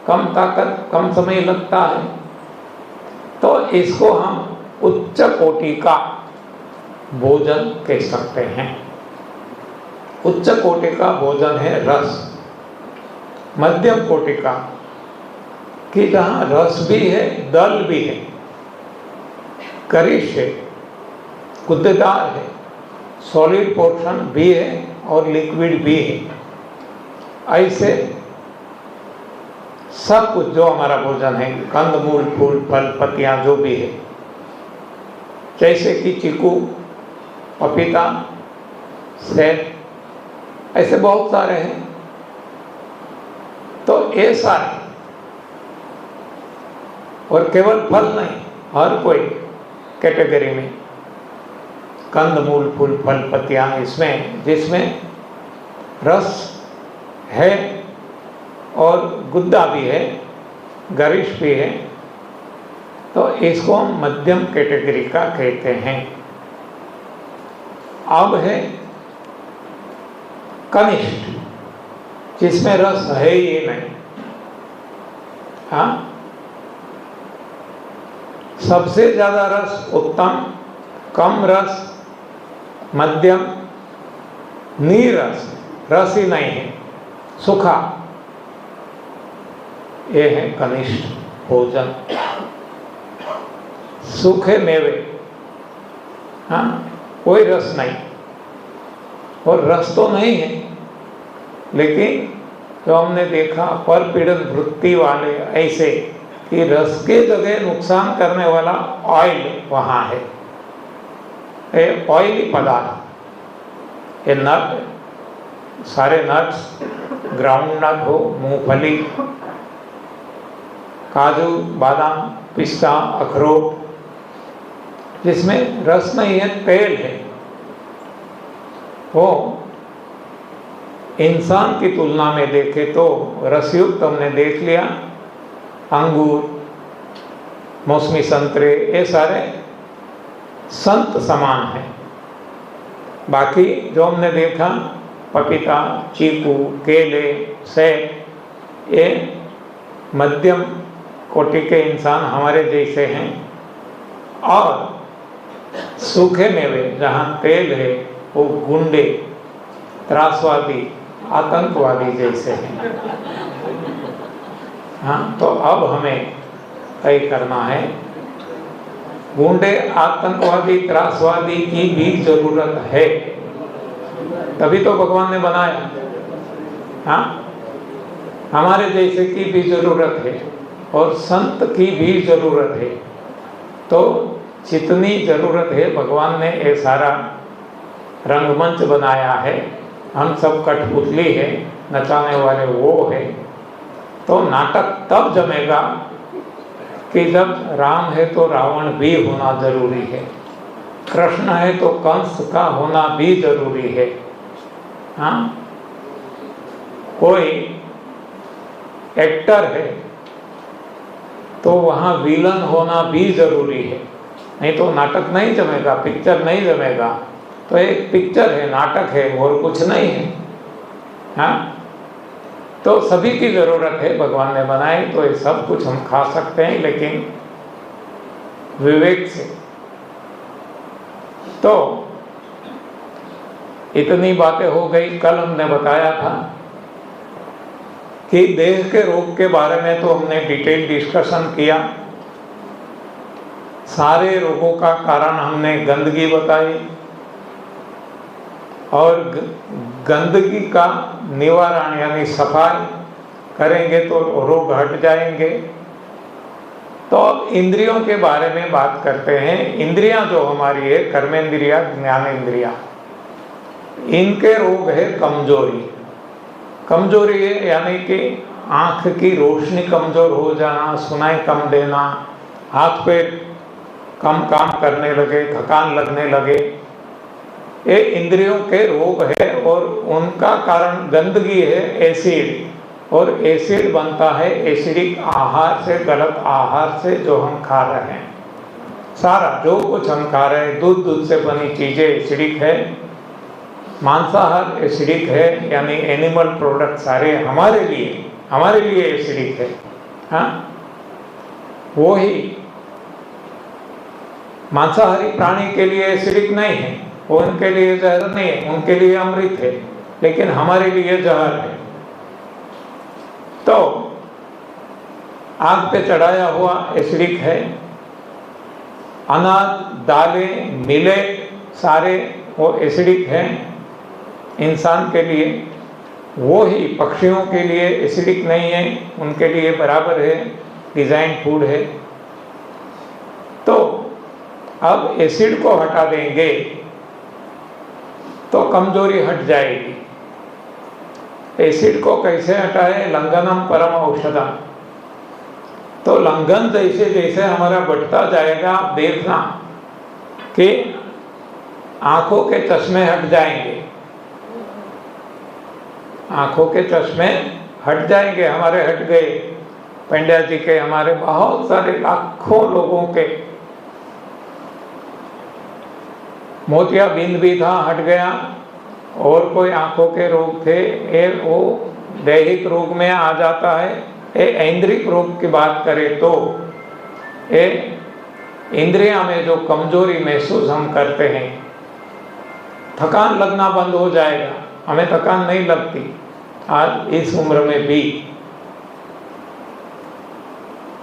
कम ताकत, कम समय लगता है। तो इसको हम उच्च कोटि का भोजन कह सकते हैं। उच्च कोटि का भोजन है रस। मध्यम कोटि का कि जहाँ रस भी है, दल भी है, करिश है, गुद्देदार है, सॉलिड पोर्शन भी है और लिक्विड भी है। ऐसे सब कुछ जो हमारा भोजन है, कंदमूल, फूल, फल, पत्तियां जो भी है, जैसे कि चीकू, पपीता, सेब, ऐसे बहुत सारे हैं। तो ये सारे, और केवल फल नहीं, हर कोई कैटेगरी में कंद मूल फूल फल पत्तियाँ इसमें जिसमें रस है और गुद्दा भी है, गरिष्ठ भी है, तो इसको हम मध्यम कैटेगरी का कहते हैं। अब है कनिष्ठ, जिसमें रस है ही नहीं। हाँ, सबसे ज्यादा रस उत्तम, कम रस मध्यम, नीरस, रस ही नहीं है, सूखा, ये है कनिष्ठ भोजन। सूखे मेवे, हाँ, कोई रस नहीं, और रस तो नहीं है, लेकिन जो हमने देखा परपीड़न वृत्ति वाले ऐसे कि रस के जगह नुकसान करने वाला ऑयल वहाँ है, ये ऑयली पदार्थ, ये नट, सारे नट्स, ग्राउंड नट हो, मूंगफली, काजू, बादाम, पिस्ता, अखरोट, जिसमें रस नहीं है, तेल है, वो इंसान की तुलना में देखे तो रसयुक्त हमने देख लिया, अंगूर, मौसमी संतरे, ये सारे संत समान हैं। बाकी जो हमने देखा पपीता, चीकू, केले, सेब, ये मध्यम कोटि के इंसान हमारे जैसे हैं। और सूखे मेवे जहाँ तेल है वो गुंडे, त्रासवादी, आतंकवादी जैसे हैं। हाँ, तो अब हमें तय करना है, गुंडे, आतंकवादी, त्रासवादी की भी जरूरत है, तभी तो भगवान ने बनाया। हाँ, हमारे जैसे की भी जरूरत है और संत की भी जरूरत है। तो जितनी जरूरत है, भगवान ने ये सारा रंगमंच बनाया है, हम सब कठपुतली है, नचाने वाले वो है। तो नाटक तब जमेगा कि जब राम है तो रावण भी होना जरूरी है, कृष्ण है तो कंस का होना भी जरूरी है। हाँ, कोई एक्टर है तो वहाँ विलन होना भी जरूरी है, नहीं तो नाटक नहीं जमेगा, पिक्चर नहीं जमेगा। तो एक पिक्चर है, नाटक है, और कुछ नहीं है। हाँ, तो सभी की जरूरत है, भगवान ने बनाई तो ये सब कुछ हम खा सकते हैं, लेकिन विवेक से। तो इतनी बातें हो गई। कल हमने बताया था कि देह के रोग के बारे में तो हमने डिटेल डिस्कशन किया, सारे रोगों का कारण हमने गंदगी बताई, और गंदगी का निवारण यानी सफाई करेंगे तो रोग हट जाएंगे। तो अब इंद्रियों के बारे में बात करते हैं। इंद्रियां जो हमारी है, कर्मेंद्रिया, ज्ञानेंद्रिया, इनके रोग है कमजोरी। कमजोरी है यानी कि आँख की रोशनी कमजोर हो जाना, सुनाई कम देना, हाथ पैर कम काम करने लगे, थकान लगने लगे, ये इंद्रियों के रोग है। और उनका कारण गंदगी है, एसिड, और एसिड बनता है एसिडिक आहार से, गलत आहार से जो हम खा रहे हैं। सारा जो कुछ हम खा रहे हैं, दूध से बनी चीज़ें एसिडिक है, मांसाहार एसिडिक है, यानी एनिमल प्रोडक्ट सारे हमारे लिए एसिडिक है। हाँ, वो ही मांसाहारी प्राणी के लिए एसिडिक नहीं है, वो उनके लिए जहर नहीं है, उनके लिए अमृत है, लेकिन हमारे लिए जहर है। तो आग पे चढ़ाया हुआ एसिडिक है, अनाज, दालें, मिलेट सारे वो एसिडिक है इंसान के लिए। वो ही पक्षियों के लिए एसिडिक नहीं है, उनके लिए बराबर है, डिजाइन फूड है। तो अब एसिड को हटा देंगे तो कमजोरी हट जाएगी। एसिड को कैसे हटाए? लंघनम परम औषधम। तो लंघन जैसे जैसे हमारा बढ़ता जाएगा, आप देखना कि आंखों के चश्मे हट जाएंगे, आंखों के चश्मे हट जाएंगे, हमारे हट गए, पंड्या जी के, हमारे बहुत सारे लाखों लोगों के। मोतियाबिंद भी था, हट गया। और कोई आंखों के रोग थे, ये वो दैहिक रोग में आ जाता है। ये ऐन्द्रिक रोग की बात करें तो ये इंद्रिया में जो कमजोरी महसूस हम करते हैं, थकान लगना बंद हो जाएगा। हमें थकान नहीं लगती आज इस उम्र में भी।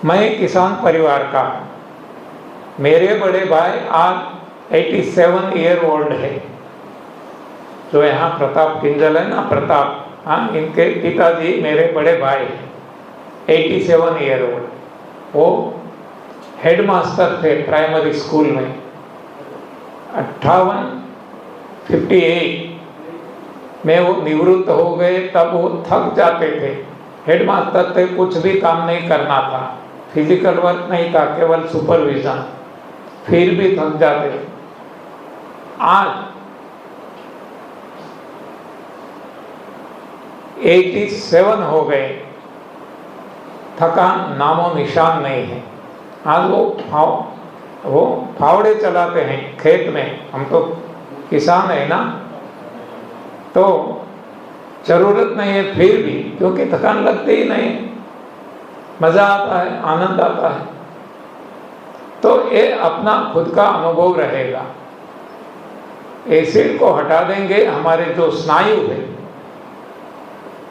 मैं किसान परिवार का हूँ, मेरे बड़े भाई आज 87 ईयर ओल्ड है, जो यहाँ प्रताप किंजल है ना, प्रताप, हाँ, इनके पिताजी मेरे बड़े भाई हैं, 87 ईयर ओल्ड। वो हेडमास्टर थे प्राइमरी स्कूल में। 58 में वो निवृत्त हो गए, तब वो थक जाते थे। हेडमास्टर थे, कुछ भी काम नहीं करना था, फिजिकल वर्क नहीं था, केवल सुपरविजन, फिर भी थक जाते। आज 87 हो गए, थकान नामो निशान नहीं है। आज वो फावड़े चलाते हैं खेत में। हम तो किसान है ना, तो जरूरत नहीं है फिर भी, क्योंकि थकान लगती ही नहीं, मजा आता है, आनंद आता है। तो ये अपना खुद का अनुभव रहेगा। एसिड को हटा देंगे, हमारे जो स्नायु है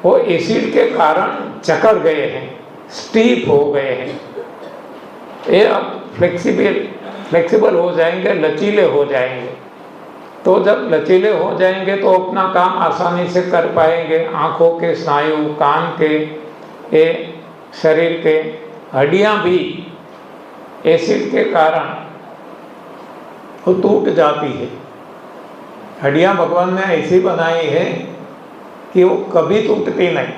वो एसिड के कारण जकड़ गए हैं, स्टीफ हो गए हैं। ये अब फ्लेक्सिबल हो जाएंगे, लचीले हो जाएंगे। तो जब लचीले हो जाएंगे तो अपना काम आसानी से कर पाएंगे। आँखों के स्नायु, कान के, ये शरीर के हड्डियाँ भी एसिड के कारण वो टूट जाती है। हड्डियाँ भगवान ने ऐसी बनाई है कि वो कभी टूटती नहीं,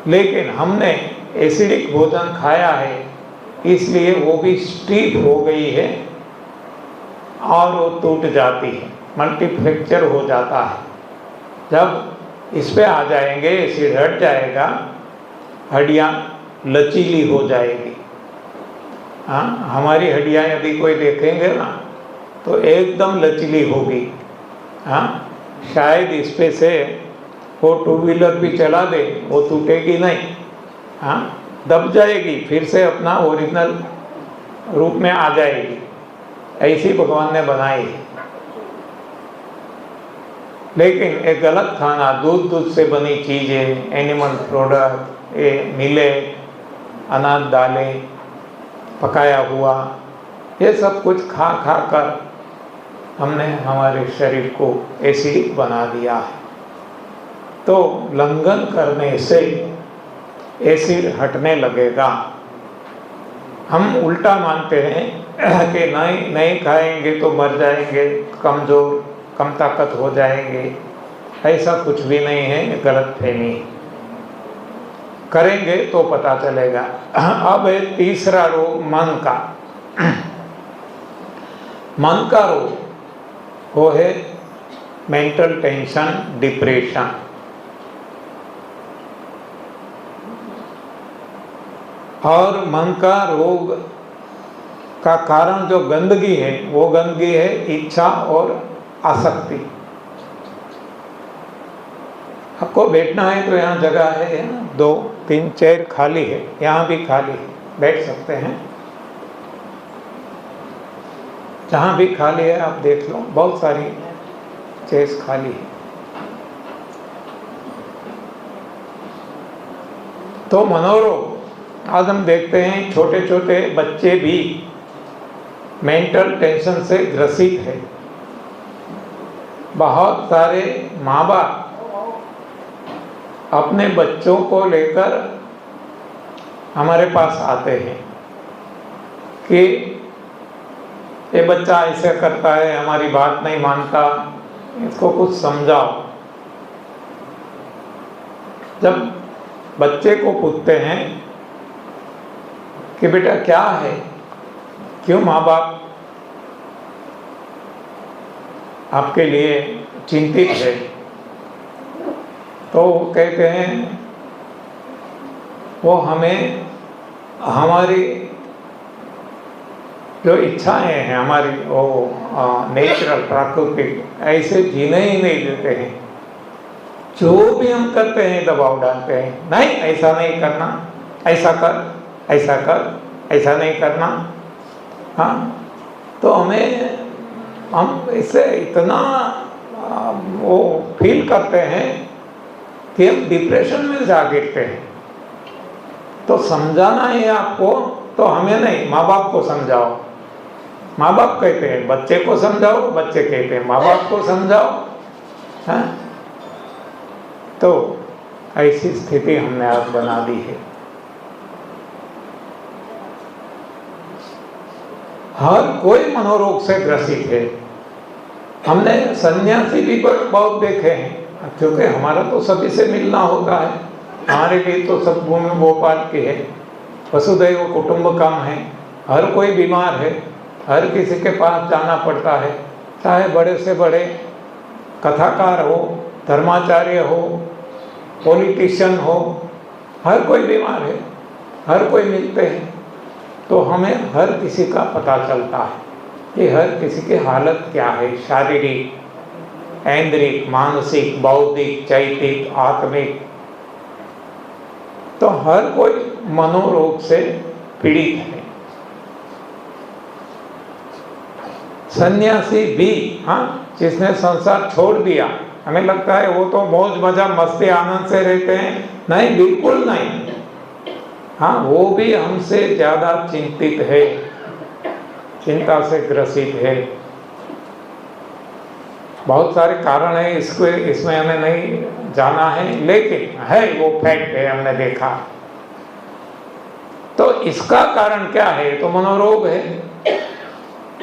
लेकिन हमने एसिडिक भोजन खाया है, इसलिए वो भी स्टीफ हो गई है और वो टूट जाती है, मल्टीफ्रैक्चर हो जाता है। जब इस पे आ जाएंगे, एसिड हट जाएगा, हड्डियाँ लचीली हो जाएगी। हाँ, हमारी हड्डियाँ यदि कोई देखेंगे ना तो एकदम लचीली होगी। हाँ, शायद इस पे से वो टू व्हीलर भी चला दे, वो टूटेगी नहीं। हाँ, दब जाएगी, फिर से अपना ओरिजिनल रूप में आ जाएगी। ऐसी भगवान ने बनाई है। लेकिन एक गलत खाना, दूध से बनी चीज़ें, एनिमल प्रोडक्ट, ये मिले, अनाज दालें, पकाया हुआ, ये सब कुछ खा कर हमने हमारे शरीर को एसिडिक बना दिया है। तो लंघन करने से एसिड हटने लगेगा। हम उल्टा मानते हैं कि नहीं खाएंगे तो मर जाएंगे, कमज़ोर, कम ताकत हो जाएंगे। ऐसा कुछ भी नहीं है, गलतफहमी। करेंगे तो पता चलेगा। अब है तीसरा रोग, मन का। मन का रोग वो है मेंटल टेंशन, डिप्रेशन। और मन का रोग का कारण जो गंदगी है, वो गंदगी है इच्छा और आसक्ति। आपको बैठना है तो यहाँ जगह है, 2-3 चेयर खाली है, यहाँ भी खाली है, बैठ सकते हैं। जहाँ भी खाली है आप देख लो, बहुत सारी चेयर्स खाली है। तो मनोरोग, आज हम देखते हैं छोटे छोटे बच्चे भी मेंटल टेंशन से ग्रसित है। बहुत सारे माँ बाप अपने बच्चों को लेकर हमारे पास आते हैं कि ये बच्चा ऐसे करता है, हमारी बात नहीं मानता, इसको कुछ समझाओ। जब बच्चे को पूछते हैं कि बेटा क्या है, क्यों माँ बाप आपके लिए चिंतित है। तो वो कहते हैं वो हमें हमारी जो इच्छाएं हैं हमारी वो नेचुरल प्राकृतिक ऐसे जीने ही नहीं देते हैं। जो भी हम करते हैं दबाव डालते हैं, नहीं ऐसा नहीं करना, ऐसा कर, ऐसा कर, ऐसा नहीं करना। हाँ, तो हम इससे इतना वो फील करते हैं कि हम डिप्रेशन में जा गिरते हैं। तो समझाना है आपको तो हमें नहीं, माँ बाप को समझाओ। माँ बाप कहते हैं बच्चे को समझाओ, बच्चे कहते हैं माँ बाप को समझाओ। हाँ, तो ऐसी स्थिति हमने आज बना दी है। हर कोई मनोरोग से ग्रसित है। हमने सन्यासी भी बहुत देखे हैं, क्योंकि हमारा तो सभी से मिलना होता है। हमारे लिए तो सब भूमि भोपाल की है, वसुधैव कुटुंबकम है। हर कोई बीमार है, हर किसी के पास जाना पड़ता है, चाहे बड़े से बड़े कथाकार हो, धर्माचार्य हो, पॉलिटिशियन हो, हर कोई बीमार है, हर कोई मिलते हैं। तो हमें हर किसी का पता चलता है कि हर किसी की हालत क्या है, शारीरिक, ऐन्द्रिक, मानसिक, बौद्धिक, चैतिक, आत्मिक। तो हर कोई मनोरोग से पीड़ित है। सन्यासी भी, हाँ, जिसने संसार छोड़ दिया, हमें लगता है वो तो मौज मजा मस्ती आनंद से रहते हैं। नहीं, बिल्कुल नहीं। हाँ, वो भी हमसे ज़्यादा चिंतित है, चिंता से ग्रसित है। बहुत सारे कारण हैं, इसमें हमें नहीं जाना है, लेकिन है वो फैक्ट है, हमने देखा। तो इसका कारण क्या है? तो मनोरोग है।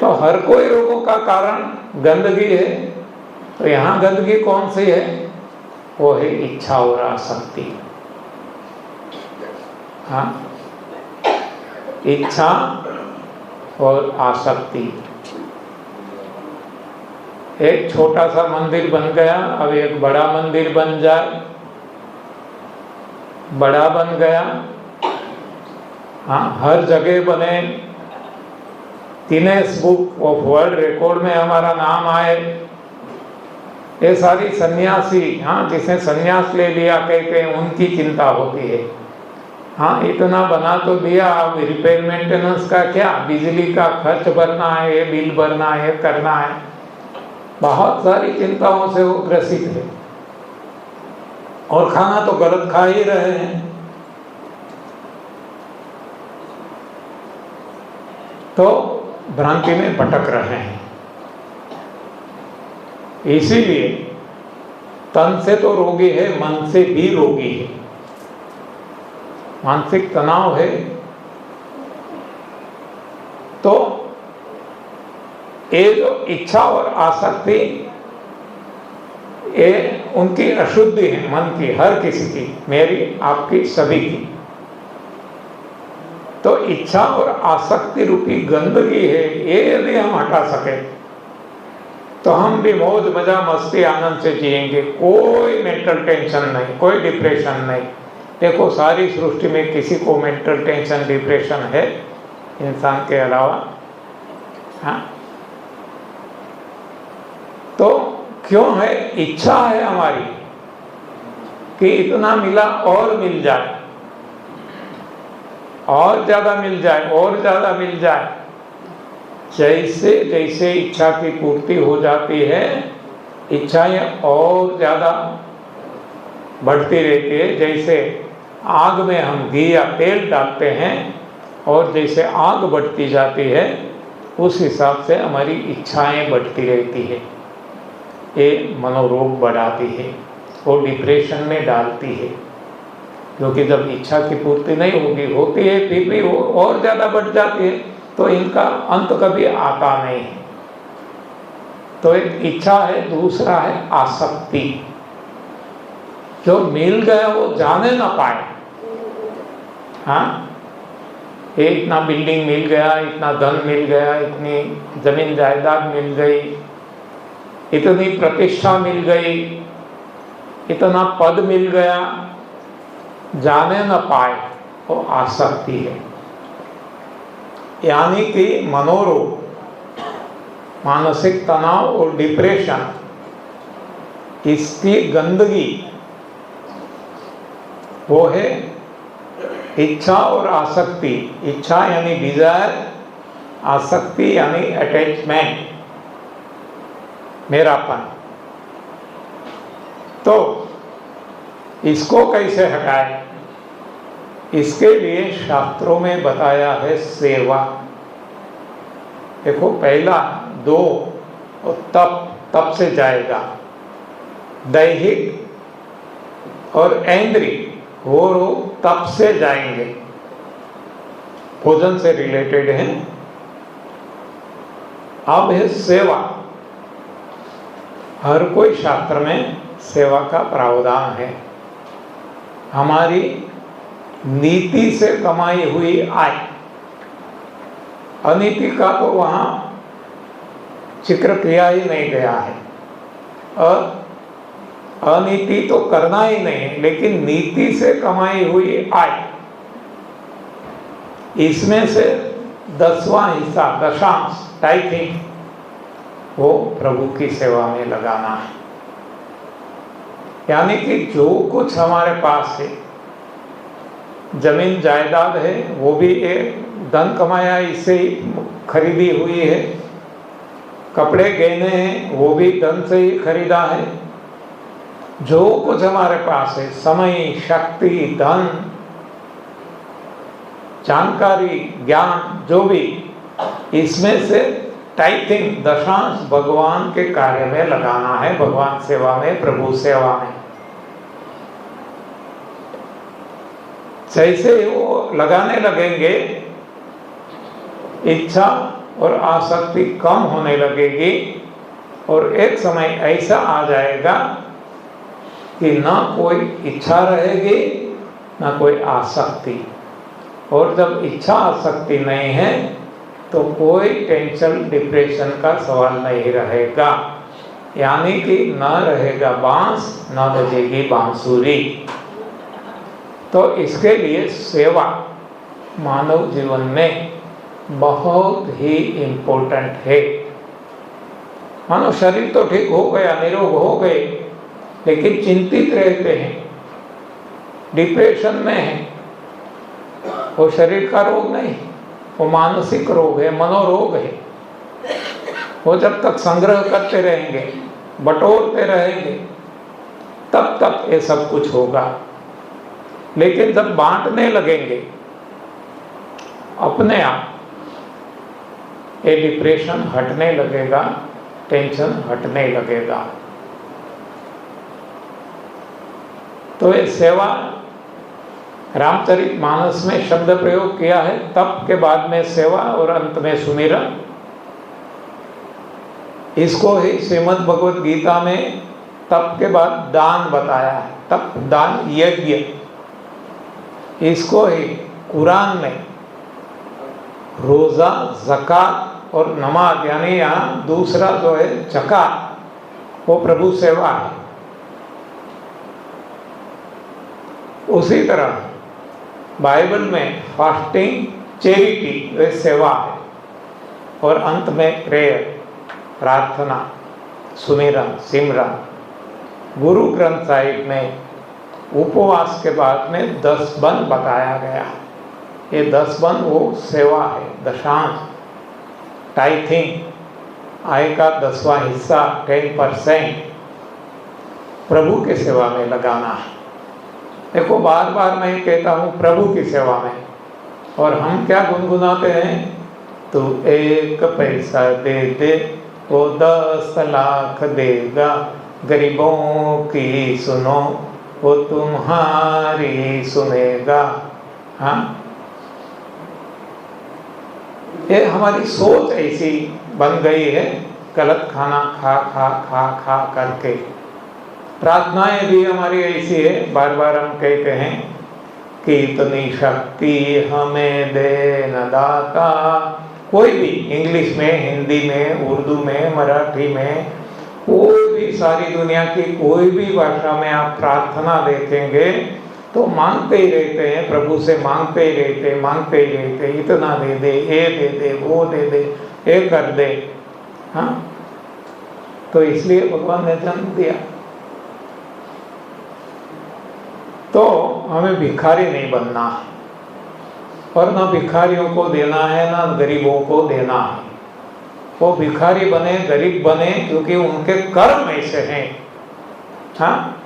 तो हर कोई रोगों का कारण गंदगी है। तो यहाँ गंदगी कौन सी है? वो है इच्छा और आसक्ति। हाँ, इच्छा और आसक्ति। एक छोटा सा मंदिर बन गया, अब एक बड़ा मंदिर बन जाए, बड़ा बन गया। हाँ, हर जगह बने, Guinness book of world record में हमारा नाम आए। ये सारी सन्यासी, हाँ, जिसने सन्यास ले लिया कहते हैं, उनकी चिंता होती है। हाँ, इतना बना तो दिया, अब रिपेयर मेंटेनेंस का क्या, बिजली का खर्च भरना है, ये बिल भरना है, करना है। बहुत सारी चिंताओं से वो ग्रसित है। और खाना तो गलत खा ही रहे हैं। तो भ्रांति में भटक रहे हैं। इसीलिए तन से तो रोगी है, मन से भी रोगी है। मानसिक तनाव है। तो ये जो इच्छा और आसक्ति, ये उनकी अशुद्धि है, मन की, हर किसी की, मेरी, आपकी, सभी की। तो इच्छा और आसक्ति रूपी गंदगी है, ये यदि हम हटा सके तो हम भी मौज मजा मस्ती आनंद से जिएंगे। कोई मेंटल टेंशन नहीं, कोई डिप्रेशन नहीं। देखो, सारी सृष्टि में किसी को मेंटल टेंशन, डिप्रेशन है इंसान के अलावा? हाँ, तो क्यों है? इच्छा है हमारी कि इतना मिला और मिल जाए, और ज़्यादा मिल जाए, और ज़्यादा मिल जाए। जैसे जैसे इच्छा की पूर्ति हो जाती है, इच्छाएं और ज़्यादा बढ़ती रहती है। जैसे आग में हम घी या तेल डालते हैं, और जैसे आग बढ़ती जाती है, उस हिसाब से हमारी इच्छाएं बढ़ती रहती है। ये मनोरोग बढ़ाती है और डिप्रेशन में डालती है। क्योंकि जब इच्छा की पूर्ति नहीं होती है, फिर भी वो और ज़्यादा बढ़ जाती है, तो इनका अंत कभी आता नहीं है। तो एक इच्छा है, दूसरा है आसक्ति। जो मिल गया वो जाने ना पाए। हाँ, ये इतना बिल्डिंग मिल गया, इतना धन मिल गया, इतनी जमीन जायदाद मिल गई, इतनी प्रतिष्ठा मिल गई, इतना पद मिल गया, जाने न पाए, वो आसक्ति है। यानी कि मनोरोग, मानसिक तनाव और डिप्रेशन, इसकी गंदगी वो है इच्छा और आसक्ति। इच्छा यानी डिजायर, आसक्ति यानी अटैचमेंट, मेरापन। तो इसको कैसे हटाएं? इसके लिए शास्त्रों में बताया है सेवा। देखो, पहला 2 और तप से जाएगा। दैहिक और ऐन्द्रिक वो रोग तप से जाएंगे, भोजन से रिलेटेड है। अब है सेवा। हर कोई शास्त्र में सेवा का प्रावधान है। हमारी नीति से कमाई हुई आय, अनीति का तो वहां जिक्र किया ही नहीं गया है। और अनीति तो करना ही नहीं, लेकिन नीति से कमाई हुई आय, इसमें से 10वां हिस्सा, दशांश, टाइथिंग, वो प्रभु की सेवा में लगाना है। यानी कि जो कुछ हमारे पास है, जमीन जायदाद है, वो भी एक धन कमाया इससे ही खरीदी हुई है। कपड़े गहने हैं, वो भी धन से ही खरीदा है। जो कुछ हमारे पास है, समय, शक्ति, धन, जानकारी, ज्ञान, जो भी, इसमें से टाइथिंग, दशांश भगवान के कार्य में लगाना है, भगवान सेवा में, प्रभु सेवा में। जैसे वो लगाने लगेंगे, इच्छा और आसक्ति कम होने लगेगी, और एक समय ऐसा आ जाएगा कि ना कोई इच्छा रहेगी, ना कोई आसक्ति। और जब इच्छा आसक्ति नहीं है तो कोई टेंशन, डिप्रेशन का सवाल नहीं रहेगा। यानी कि न रहेगा बांस, न बजेगी बांसुरी। तो इसके लिए सेवा मानव जीवन में बहुत ही इम्पोर्टेंट है। मानो शरीर तो ठीक हो गया, निरोग हो गए, लेकिन चिंतित रहते हैं, डिप्रेशन में है। वो शरीर का रोग नहीं, वो मानसिक रोग है, मनोरोग है। वो जब तक संग्रह करते रहेंगे, बटोरते रहेंगे, तब तक ये सब कुछ होगा। लेकिन जब बांटने लगेंगे, अपने आप ये डिप्रेशन हटने लगेगा, टेंशन हटने लगेगा। तो ये सेवा, रामचरितमानस में शब्द प्रयोग किया है, तप के बाद में सेवा और अंत में सुमिरन। इसको ही श्रीमद् भगवद गीता में तप के बाद दान बताया है, तप, दान, यज्ञ। इसको ही कुरान में रोजा, ज़कात और नमाज, यानी यहाँ दूसरा जो है ज़कात, वो प्रभु सेवा है। उसी तरह बाइबल में फास्टिंग, चैरिटी, वे सेवा है। और अंत में प्रेयर, प्रार्थना, सुमिरन, सिमरन। गुरु ग्रंथ साहिब में उपवास के बाद में 10 बन बताया गया। ये 10 बन वो सेवा है, दशांश, टाइथिंग, आय का 10वां हिस्सा, 10% प्रभु की सेवा में लगाना है। देखो, बार बार मैं कहता हूँ प्रभु की सेवा में, और हम क्या गुनगुनाते हैं, तू 1 पैसा दे दे वो 10 लाख देगा, गरीबों की सुनो वो तुम्हारी सुनेगा। हाँ, ये हमारी सोच ऐसी बन गई है, गलत खाना खा खा खा खा करके। प्रार्थनाएं भी हमारी ऐसी है, बार बार हम कहते हैं कि इतनी शक्ति हमें दे न दाता। कोई भी इंग्लिश में, हिंदी में, उर्दू में, मराठी में, वो भी सारी दुनिया की कोई भी भाषा में आप प्रार्थना देखेंगे तो मांगते ही रहते हैं, प्रभु से मांगते ही रहते, मांगते ही रहते, इतना दे दे, ये दे दे, वो दे दे, ये कर दे। हाँ, तो इसलिए भगवान ने जन्म दिया। तो हमें भिखारी नहीं बनना और ना भिखारियों को देना है ना गरीबों को देना है। वो भिखारी बने, गरीब बने, क्योंकि उनके कर्म ऐसे हैं। हाँ,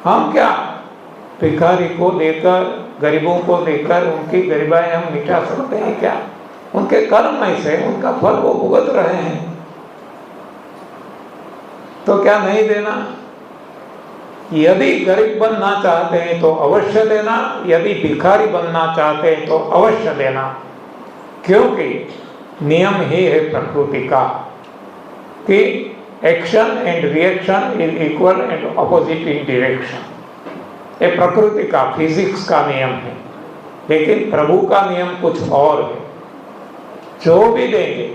हम क्या भिखारी को देकर, गरीबों को देकर उनकी गरीबाई हम मिटा सकते हैं क्या? उनके कर्म ऐसे, उनका फल वो भुगत रहे हैं, तो क्या नहीं देना? यदि गरीब बनना चाहते हैं तो अवश्य देना, यदि भिखारी बनना चाहते हैं तो अवश्य देना, क्योंकि नियम ही है प्रकृति का कि action and reaction is equal and opposite in direction. ये प्रकृति का, फिजिक्स का नियम है, लेकिन प्रभु का नियम कुछ और है। जो भी देंगे,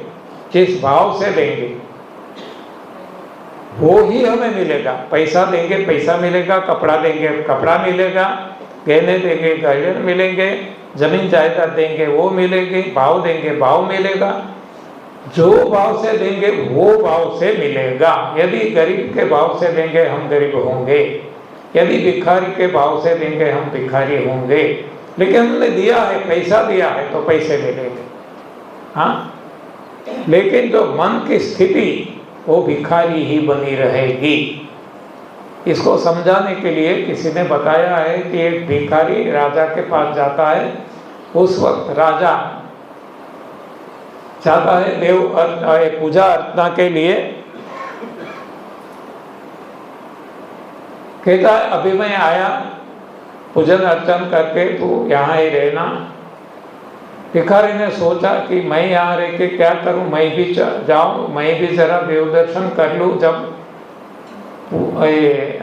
जिस भाव से देंगे, वो ही हमें मिलेगा। पैसा देंगे, पैसा मिलेगा, कपड़ा देंगे, कपड़ा मिलेगा, गहने देंगे, गहने मिलेंगे, जमीन जायदाद देंगे, वो मिलेगी, भाव देंगे, भाव मिलेगा। जो भाव से देंगे वो भाव से मिलेगा। यदि गरीब के भाव से देंगे हम गरीब होंगे, यदि भिखारी के भाव से देंगे हम भिखारी होंगे। लेकिन हमने दिया है, पैसा दिया है, तो पैसे मिलेंगे। हाँ, लेकिन जो मन की स्थिति वो भिखारी ही बनी रहेगी। इसको समझाने के लिए किसी ने बताया है कि एक भिखारी राजा के पास जाता है। उस वक्त राजा चाहता है देव पूजा अर्चना के लिए, कहता है अभी मैं आया पूजन अर्चन करके, तू यहाँ ही रहना। भिखारी ने सोचा कि मैं यहाँ रह के क्या करूँ, मैं भी जाऊँ, मैं भी जरा देव दर्शन कर लूँ। जब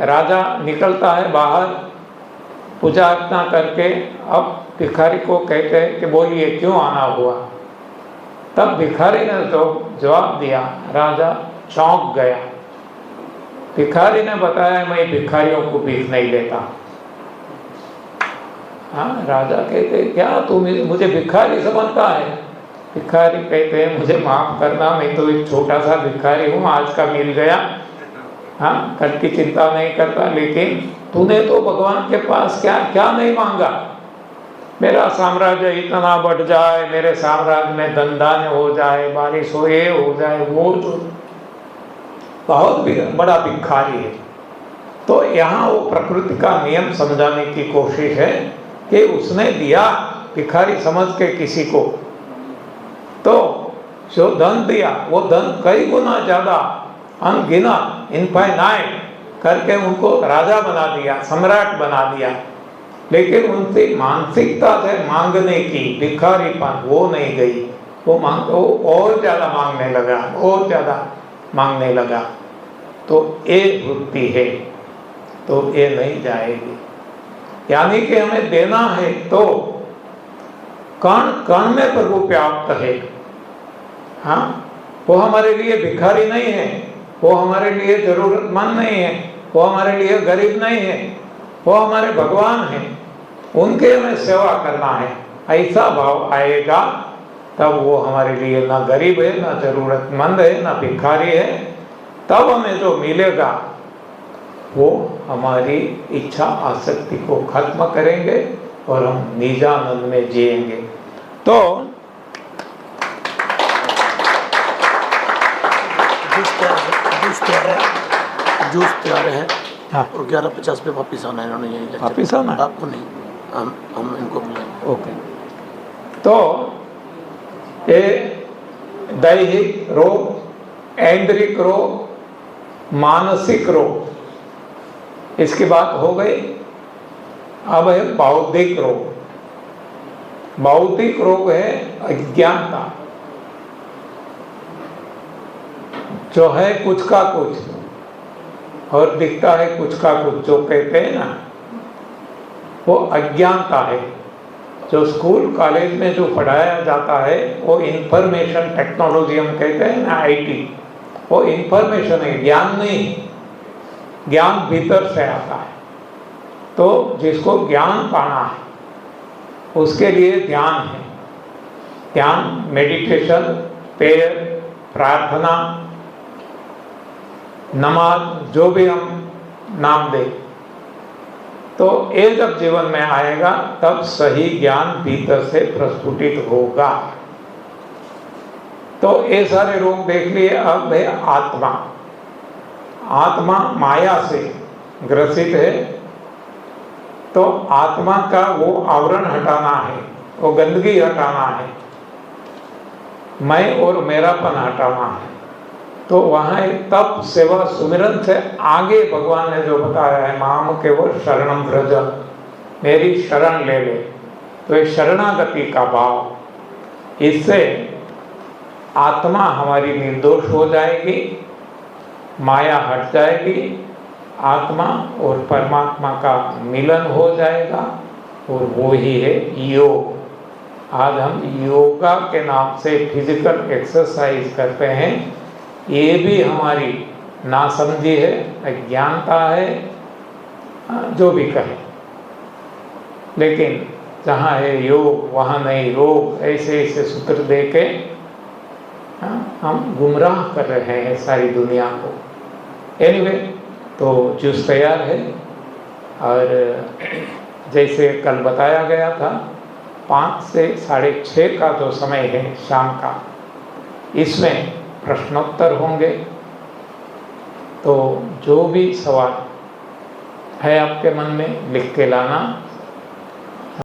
राजा निकलता है बाहर पूजा अर्चना करके, अब भिखारी को कहते हैं कि बोलिए क्यों आना हुआ। तब भिखारी ने जो जवाब दिया, राजा चौंक गया। भिखारी ने बताया मैं भिखारियों को भीख नहीं लेता। हाँ, राजा कहते क्या तू मुझे भिखारी समझता है? भिखारी कहते हैं मुझे माफ करना, मैं तो एक छोटा सा भिखारी हूँ, आज का मिल गया। हाँ, कल की चिंता नहीं करता, लेकिन तूने तो भगवान के पास क्या क्या नहीं मांगा। मेरा साम्राज्य इतना बढ़ जाए, मेरे साम्राज्य में धन धान्य हो जाए, बारिश हो, ये हो जाए, वो तो बहुत बड़ा भिखारी है। तो यहाँ वो प्रकृति का नियम समझाने की कोशिश है कि उसने दिया भिखारी समझ के किसी को, तो जो धन दिया वो धन कई गुना ज़्यादा अनगिनत इनफाइनाइट करके उनको राजा बना दिया, सम्राट बना दिया। लेकिन उनकी मानसिकता से मांगने की, भिखारीपन वो नहीं गई। वो और ज़्यादा मांगने लगा, और ज़्यादा मांगने लगा। तो ये वृत्ति है, तो ये नहीं जाएगी। यानी कि हमें देना है तो कण कण में प्रभु व्याप्त है। हाँ, वो हमारे लिए भिखारी नहीं है, वो हमारे लिए जरूरतमंद नहीं है, वो हमारे लिए गरीब नहीं है, वो हमारे भगवान हैं, उनके हमें सेवा करना है। ऐसा भाव आएगा तब वो हमारे लिए ना गरीब है, ना जरूरतमंद है, ना भिखारी है। तब हमें जो मिलेगा वो हमारी इच्छा आसक्ति को खत्म करेंगे और हम निजानंद में जिएंगे। तो जूस तैयार है। हाँ, और 11:50 पे वापिस आना है इन्होंने, यही वापिस आना है? आपको नहीं, हम इनको मिलेंगे। ओके। तो ये दैहिक रोग, ऐन्द्रिक रोग, मानसिक रोग, इसकी बात हो गई। अब है बौद्धिक रोग। बौद्धिक रोग है अज्ञानता, जो है कुछ का कुछ और दिखता है कुछ का कुछ, जो कहते हैं ना, वो अज्ञानता है। जो स्कूल कॉलेज में जो पढ़ाया जाता है वो इंफॉर्मेशन टेक्नोलॉजी हम कहते हैं ना, IT, वो इंफॉर्मेशन है, ज्ञान नहीं। ज्ञान भीतर से आता है। तो जिसको ज्ञान पाना है उसके लिए ध्यान है। ध्यान, मेडिटेशन, प्रेयर, प्रार्थना, नमाज, जो भी हम नाम दें, तो ये जब जीवन में आएगा तब सही ज्ञान भीतर से प्रस्फुटित होगा। तो ये सारे रोग देख लिए। अब है आत्मा। आत्मा माया से ग्रसित है, तो आत्मा का वो आवरण हटाना है, वो गंदगी हटाना है, मैं और मेरापन हटाना है। तो वहाँ तप, सेवा, सुमिरन से आगे भगवान ने जो बताया है, माम केवल शरणम व्रज, मेरी शरण ले ले। तो ये शरणागति का भाव, इससे आत्मा हमारी निर्दोष हो जाएगी, माया हट जाएगी, आत्मा और परमात्मा का मिलन हो जाएगा, और वो ही है योग। आज हम योगा के नाम से फिजिकल एक्सरसाइज करते हैं, ये भी हमारी नासमझी है, अज्ञानता है, जो भी कहें। लेकिन जहाँ है योग वहाँ नहीं रोग, ऐसे ऐसे सूत्र दे के हम गुमराह कर रहे हैं सारी दुनिया को। एनीवे, तो जूस तैयार है। और जैसे कल बताया गया था, 5 से 6:30 का जो समय है शाम का, इसमें प्रश्नोत्तर होंगे। तो जो भी सवाल है आपके मन में लिख के लाना,